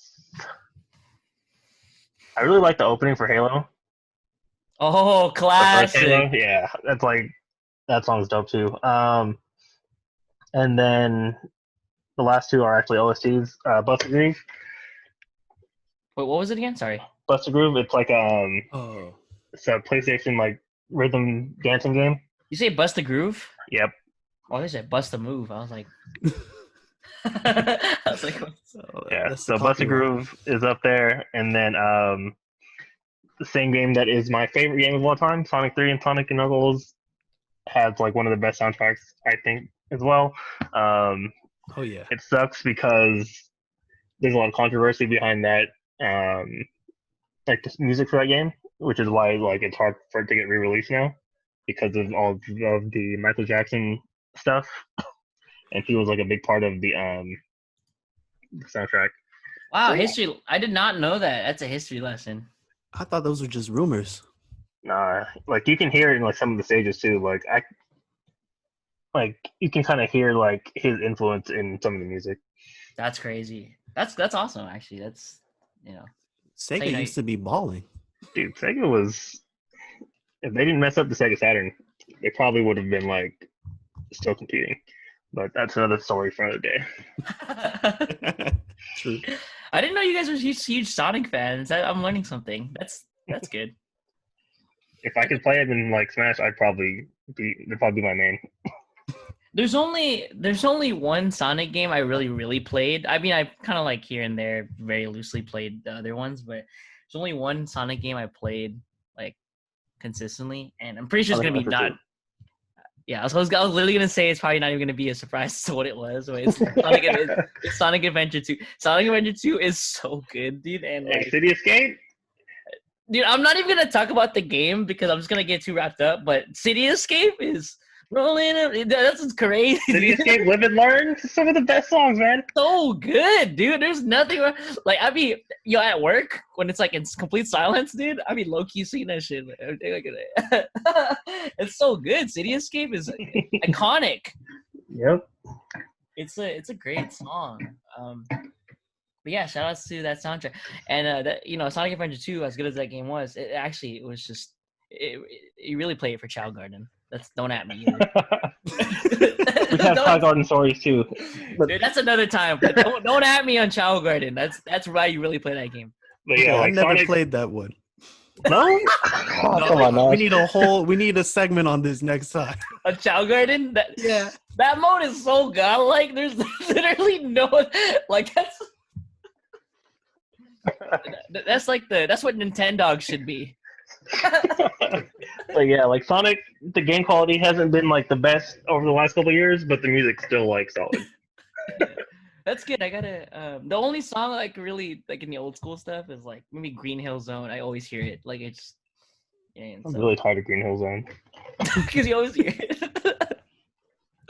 I really like the opening for Halo. Oh, classic! Halo. Yeah, that song's dope too. And then the last 2 are actually OSTs. Buster Groove. Wait, what was it again? Sorry. Buster Groove. It's it's a PlayStation rhythm dancing game. You say Bust the Groove? Yep. Oh, they said Bust the Move. I was like. Yeah. So Buster Groove is up there, and then the same game that is my favorite game of all time, Sonic 3 and Sonic and Knuckles, has one of the best soundtracks I think as well. Oh yeah. It sucks because there's a lot of controversy behind that, the music for that game, which is why it's hard for it to get re-released now because of all of the Michael Jackson stuff, and he was a big part of the soundtrack. Wow, history! I did not know that. That's a history lesson. I thought those were just rumors. Nah, you can hear it in some of the stages too. You can kind of hear his influence in some of the music. That's crazy. That's awesome. Actually, that's Sega used to be balling. Dude, Sega was. If they didn't mess up the Sega Saturn, they probably would have been still competing. But that's another story for another day. True. I didn't know you guys were huge Sonic fans. I'm learning something. That's good. If I could play it in Smash, they'd probably be my main. There's only one Sonic game I really played. I mean, I kind of here and there very loosely played the other ones, but there's only one Sonic game I played consistently, and I'm pretty sure it's gonna be not. Yeah, I was literally gonna say it's probably not even gonna be a surprise to what it was. But it's Sonic Adventure 2. Sonic Adventure 2 is so good, dude. And like, City Escape. dude, I'm not even gonna talk about the game because I'm just gonna get too wrapped up. But City Escape is rolling. That's crazy. City Escape, Live and Learn. Some of the best songs, man. So good, dude. There's nothing like I mean, at work when it's like in complete silence, dude. I mean, low key seeing that shit. It's so good. City Escape is iconic. Yep. It's a great song. But yeah, shout outs to that soundtrack. And that Sonic Adventure 2, as good as that game was, it was just you really play it for Chow Garden. Don't at me either. We have Chow Garden stories too. But, dude, that's another time. But don't at me on Chow Garden. That's why you really play that game. but yeah, I like never Sonic, played that one. No? No, Come on, we man. we need a segment on this next time. On Chow Garden, Yeah. that mode is so godlike. There's literally no like that's what Nintendo should be. But yeah, like Sonic, the game quality hasn't been like the best over the last couple of years, but the music's still like solid. That's good. I gotta. The only song like really like in the old school stuff is like maybe Green Hill Zone. I always hear it. Like it's. Yeah, I'm really tired of Green Hill Zone. because you always hear it.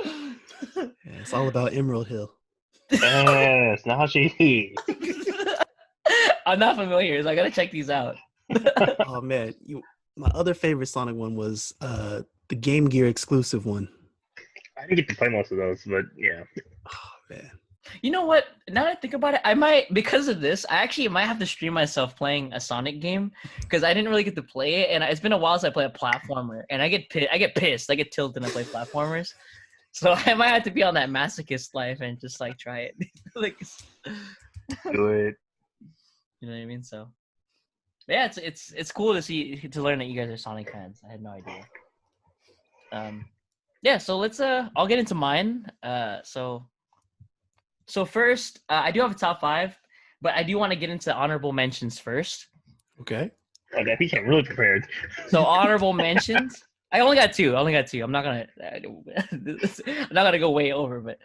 Yeah, it's all about Emerald Hill. Yes, now she. I'm not familiar, so I gotta check these out. Oh man, my other favorite Sonic one was the Game Gear exclusive one. I didn't get to play most of those, but yeah. Oh man. You know what? Now that I think about it, I might, because of this, I actually might have to stream myself playing a Sonic game because I didn't really get to play it, and it's been a while since I play a platformer, and I get pissed, I get tilted when I play platformers, so I might have to be on that masochist life and just like try it, like, Do it. you know what I mean? So, yeah, it's cool to learn that you guys are Sonic fans. I had no idea. Yeah, so let's I'll get into mine. So first, I do have a top 5, but I do want to get into honorable mentions first. Okay. Okay, he came really prepared. So honorable mentions. I only got two. I'm not gonna go way over, but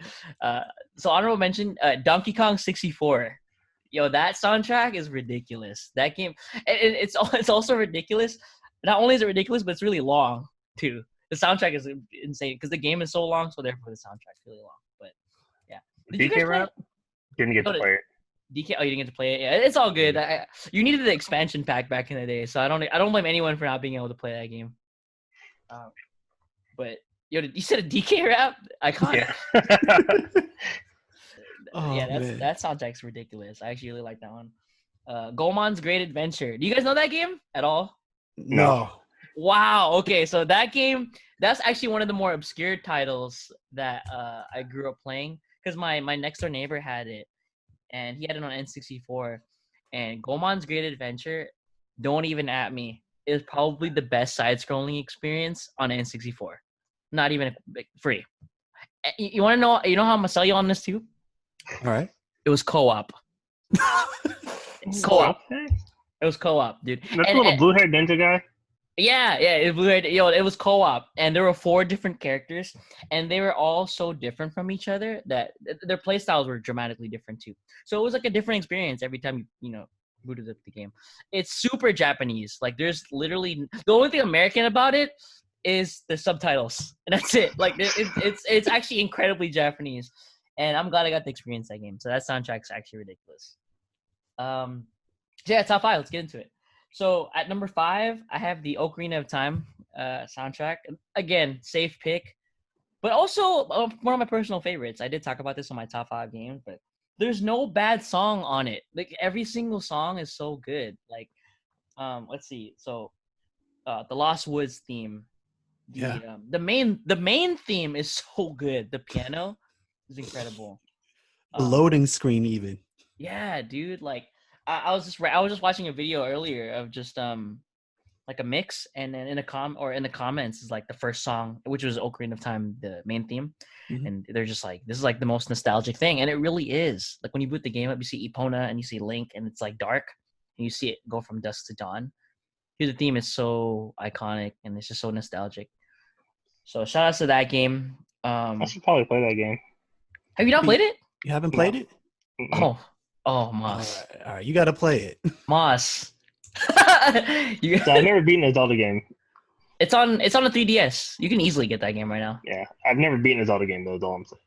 so honorable mention, Donkey Kong 64. Yo, that soundtrack is ridiculous. That game, it's also ridiculous. Not only is it ridiculous, but it's really long too. The soundtrack is insane because the game is so long, so therefore the soundtrack's really long. But yeah, did you guys DK play Rap? Didn't get to play it. DK? Oh, you didn't get to play it. Yeah, it's all good. You needed the expansion pack back in the day, so I don't blame anyone for not being able to play that game. But yo, you said a DK Rap? Iconic. Yeah. Yeah, that soundtrack's ridiculous. I actually really like that one. Goemon's Great Adventure. Do you guys know that game at all? No. Wow. Okay, so that game, that's actually one of the more obscure titles that I grew up playing because my next door neighbor had it, and he had it on N64. And Goemon's Great Adventure, don't even at me, is probably the best side-scrolling experience on N64. Not even free. You want to know? You know how I'm gonna sell you on this too? All right. It was co-op. Co-op. It was co-op, dude. That's the little blue-haired ninja guy? Yeah, it was co-op, and there were 4 different characters, and they were all so different from each other that their play styles were dramatically different too. So it was like a different experience every time you booted up the game. It's super Japanese. Like there's literally the only thing American about it is the subtitles, and that's it. Like it's actually incredibly Japanese, and I'm glad I got to experience that game. So that soundtrack's actually ridiculous. Yeah, top 5. Let's get into it. So at number 5, I have the Ocarina of Time soundtrack. Again, safe pick, but also one of my personal favorites. I did talk about this on my top 5 games, but there's no bad song on it. Like every single song is so good. Like, let's see. So, the Lost Woods theme. The main theme is so good. The piano is incredible. The loading screen even. Yeah, dude. Like I was just watching a video earlier of just like a mix, and then in the comments is like the first song, which was Ocarina of Time, the main theme, and they're just like, this is like the most nostalgic thing, and it really is. Like when you boot the game up, you see Epona and you see Link, and it's like dark, and you see it go from dusk to dawn. Here, the theme is so iconic, and it's just so nostalgic. So shout out to that game. I should probably play that game. Have you not played it? You haven't played it? Mm-mm. Oh, Moss. All right. You got to play it. Moss. So I've never beaten a Zelda game. It's on the 3DS. You can easily get that game right now. Yeah, I've never beaten a Zelda game though. Is all I'm saying.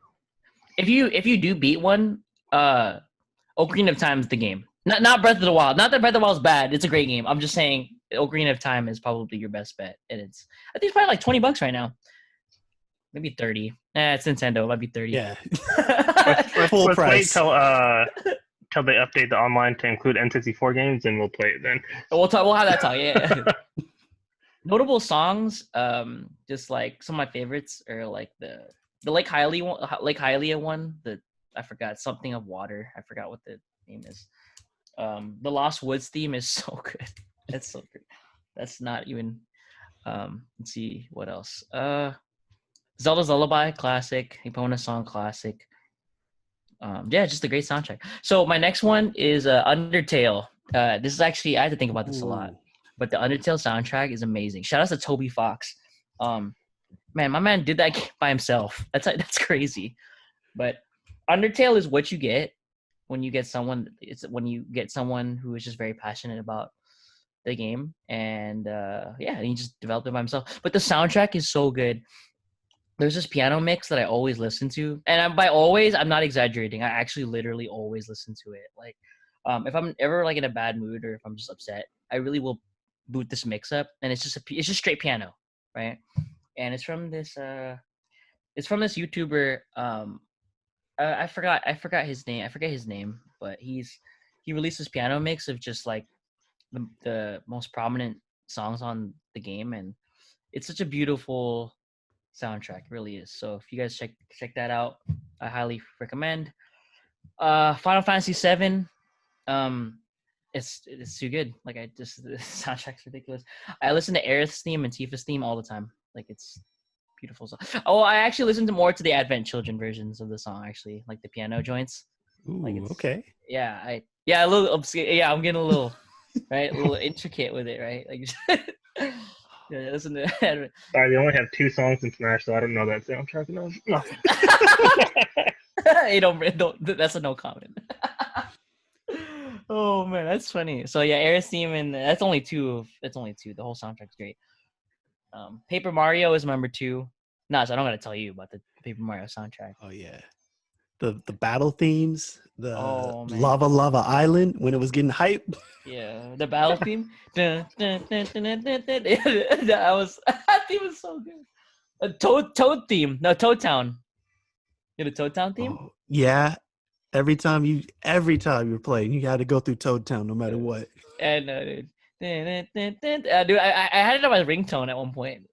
If you do beat one, Ocarina of Time is the game. Not Breath of the Wild. Not that Breath of the Wild is bad. It's a great game. I'm just saying Ocarina of Time is probably your best bet, and I think it's probably like $20 right now. Maybe 30. It's Nintendo. It might be 30. Yeah. Let's wait till they update the online to include N64 games, and we'll play it then. We'll have that talk. Yeah. Notable songs. Just like some of my favorites are like the Lake Hylia one. I forgot something of water. I forgot what the name is. The Lost Woods theme is so good. That's so good. That's not even. Let's see what else. Zelda's Lullaby, classic. Epona song, classic. Yeah, just a great soundtrack. So my next one is Undertale. This is actually, I had to think about this a lot, but the Undertale soundtrack is amazing. Shout out to Toby Fox. Man, my man did that by himself. That's crazy. But Undertale is what you get when you get someone. It's when you get someone who is just very passionate about the game, and yeah, he just developed it by himself. But the soundtrack is so good. There's this piano mix that I always listen to, and by always, I'm not exaggerating. I actually literally always listen to it. Like, if I'm ever like in a bad mood or if I'm just upset, I really will boot this mix up, and it's just straight piano, right? And it's from this YouTuber. I forgot his name. I forget his name, but he released this piano mix of just like the most prominent songs on the game, and it's such a beautiful soundtrack. It really is. So if you guys check that out, I highly recommend. Final Fantasy VII. It's too good. Like the soundtrack's ridiculous. I listen to Aerith's theme and Tifa's theme all the time. Like it's beautiful song. Oh, I actually listen to more to the Advent Children versions of the song. Actually, like the piano joints. Ooh, like okay. Yeah, a little obscure. Yeah, I'm getting a little right, a little intricate with it, right? Like. Yeah, listen to Advent. Sorry, they only have 2 songs in Smash, so I don't know that soundtrack enough. No. Hey, don't. That's a no comment. Oh man, that's funny. So yeah, Aerith's theme, and that's only two. The whole soundtrack's great. Paper Mario is number 2. No, so I don't gotta tell you about the Paper Mario soundtrack. Oh yeah, the battle themes, the man. Lava Island when it was getting hype. Yeah, the battle theme. That theme was so good. A Toad theme. No, Toad Town. You had a Toad Town theme? Oh, yeah. Every time you were playing, you had to go through Toad Town no matter what. And dude, I had it on my ringtone at one point.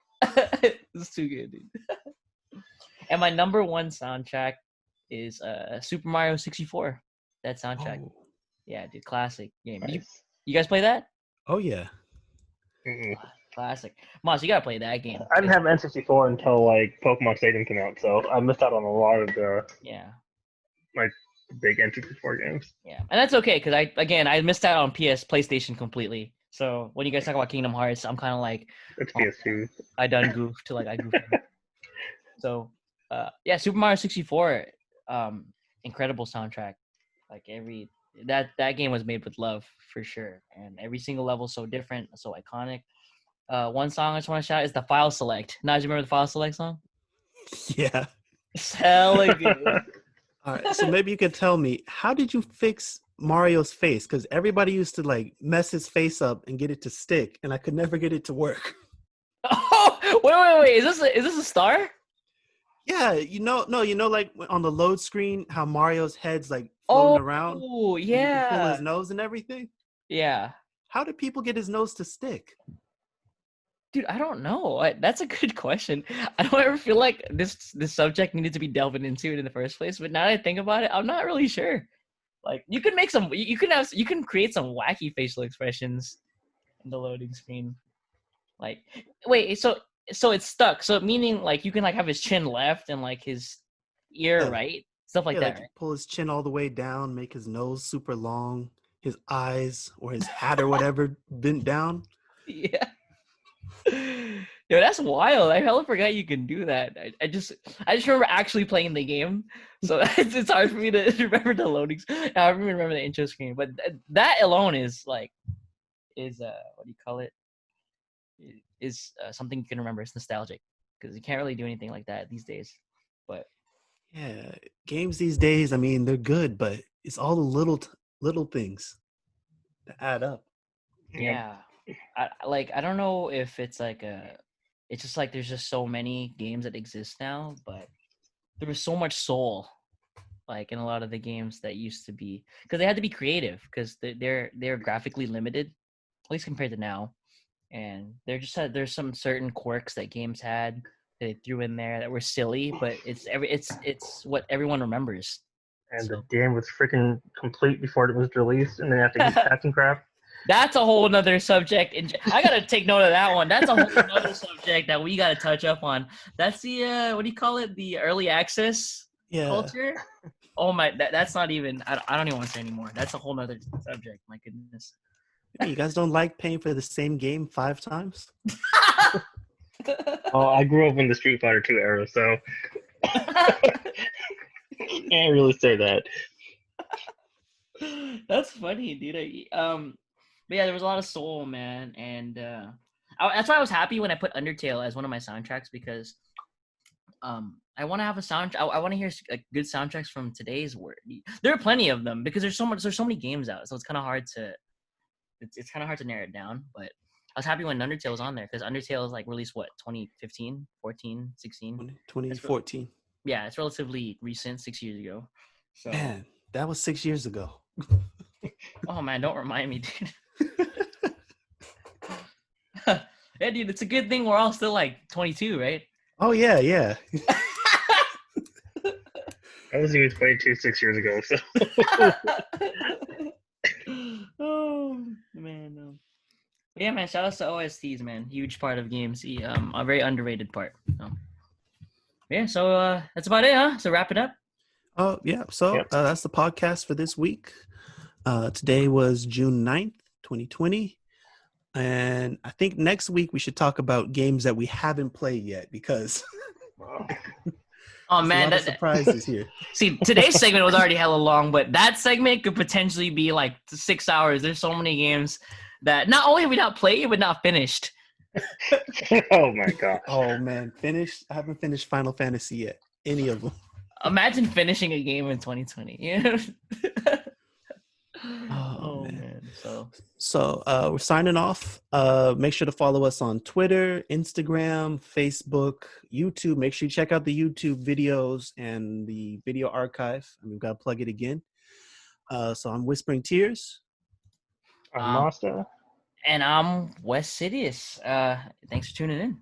It's too good, dude. And my number 1 soundtrack is Super Mario 64. That soundtrack. Oh. Yeah, dude, classic game. Nice. You guys play that? Oh yeah. Mm-mm. Classic. Moss, you gotta play that game. I didn't have N64 until like Pokemon Stadium came out, so I missed out on a lot of the big N64 games. Yeah, and that's okay because I missed out on PlayStation completely. So when you guys talk about Kingdom Hearts, I'm kind of like, It's PS2. I done goofed to I goofed. So yeah, Super Mario 64, incredible soundtrack. Like that game was made with love for sure, and every single level so different, so iconic. One song I just want to shout is the File Select. Now, do you remember the File Select song? Yeah. It's hella good. All right, so maybe you could tell me, how did you fix Mario's face? Because everybody used to like mess his face up and get it to stick, and I could never get it to work. Oh, wait! Is this a star? Yeah, like on the load screen, how Mario's head's like floating around. Oh, and you can pull yeah. his nose and everything. Yeah. How did people get his nose to stick? Dude, I don't know. That's a good question. I don't ever feel like this subject needed to be delving into it in the first place. But now that I think about it, I'm not really sure. Like, you can make some. You can create some wacky facial expressions in the loading screen. Like, wait, so it's stuck. So meaning like you can like have his chin left and like his ear right, stuff like that. Like right? pull his chin all the way down, make his nose super long, his eyes or his hat or whatever bent down. Yeah. Yo, that's wild. I hella forgot you can do that. I just remember actually playing the game, so it's hard for me to remember the loadings. I don't even remember the intro screen, but that alone is what do you call it? Is something you can remember. It's nostalgic because you can't really do anything like that these days. But yeah, games these days, I mean, they're good, but it's all the little things that add up. Yeah, I don't know if it's it's just like there's just so many games that exist now, but there was so much soul like in a lot of the games that used to be, because they had to be creative because they're graphically limited, at least compared to now. And there's some certain quirks that games had that they threw in there that were silly, but it's what everyone remembers. And the game was freaking complete before it was released, and then have to keep patching crap. That's a whole nother subject. I gotta take note of that one. That's a whole other subject that we gotta touch up on. That's the what do you call it? The early access culture. Oh my, that's not even. I don't even want to say anymore. That's a whole nother subject. My goodness. You guys don't like paying for the same game 5 times? Oh, I grew up in the Street Fighter 2 era, so can't really say that. That's funny, dude. But yeah, there was a lot of soul, man, and that's why I was happy when I put Undertale as one of my soundtracks, because I want to have a soundtrack. I want to hear good soundtracks from today's world. There are plenty of them because there's so many games out, so it's kind of hard to narrow it down. But I was happy when Undertale was on there, because Undertale is like released 2015, 14, 16? 2014. Yeah, it's relatively recent, 6 years ago. So Man, that was 6 years ago. oh man, don't remind me, dude. Yeah, dude, it's a good thing we're all still like 22, right? Oh yeah. I was even 22 6 years ago, so. Oh man, no. Yeah, man. Shout out to OSTs, man. Huge part of games. A very underrated part. So. Yeah, so that's about it, huh? So wrap it up. Oh yeah. So that's the podcast for this week. Today was June 9th, 2020. And I think next week we should talk about games that we haven't played yet, because oh man, a lot of surprises here. See, today's segment was already hella long, but that segment could potentially be like 6 hours. There's so many games that not only have we not played, but not finished. Oh my god. Oh man, finished? I haven't finished Final Fantasy yet. Any of them. Imagine finishing a game in 2020. Yeah. Oh man. So we're signing off. Make sure to follow us on Twitter, Instagram, Facebook, YouTube. Make sure you check out the YouTube videos and the video archive. And we've got to plug it again. So I'm Whispering Tears. I'm Mossta. And I'm Westsidious. Thanks for tuning in.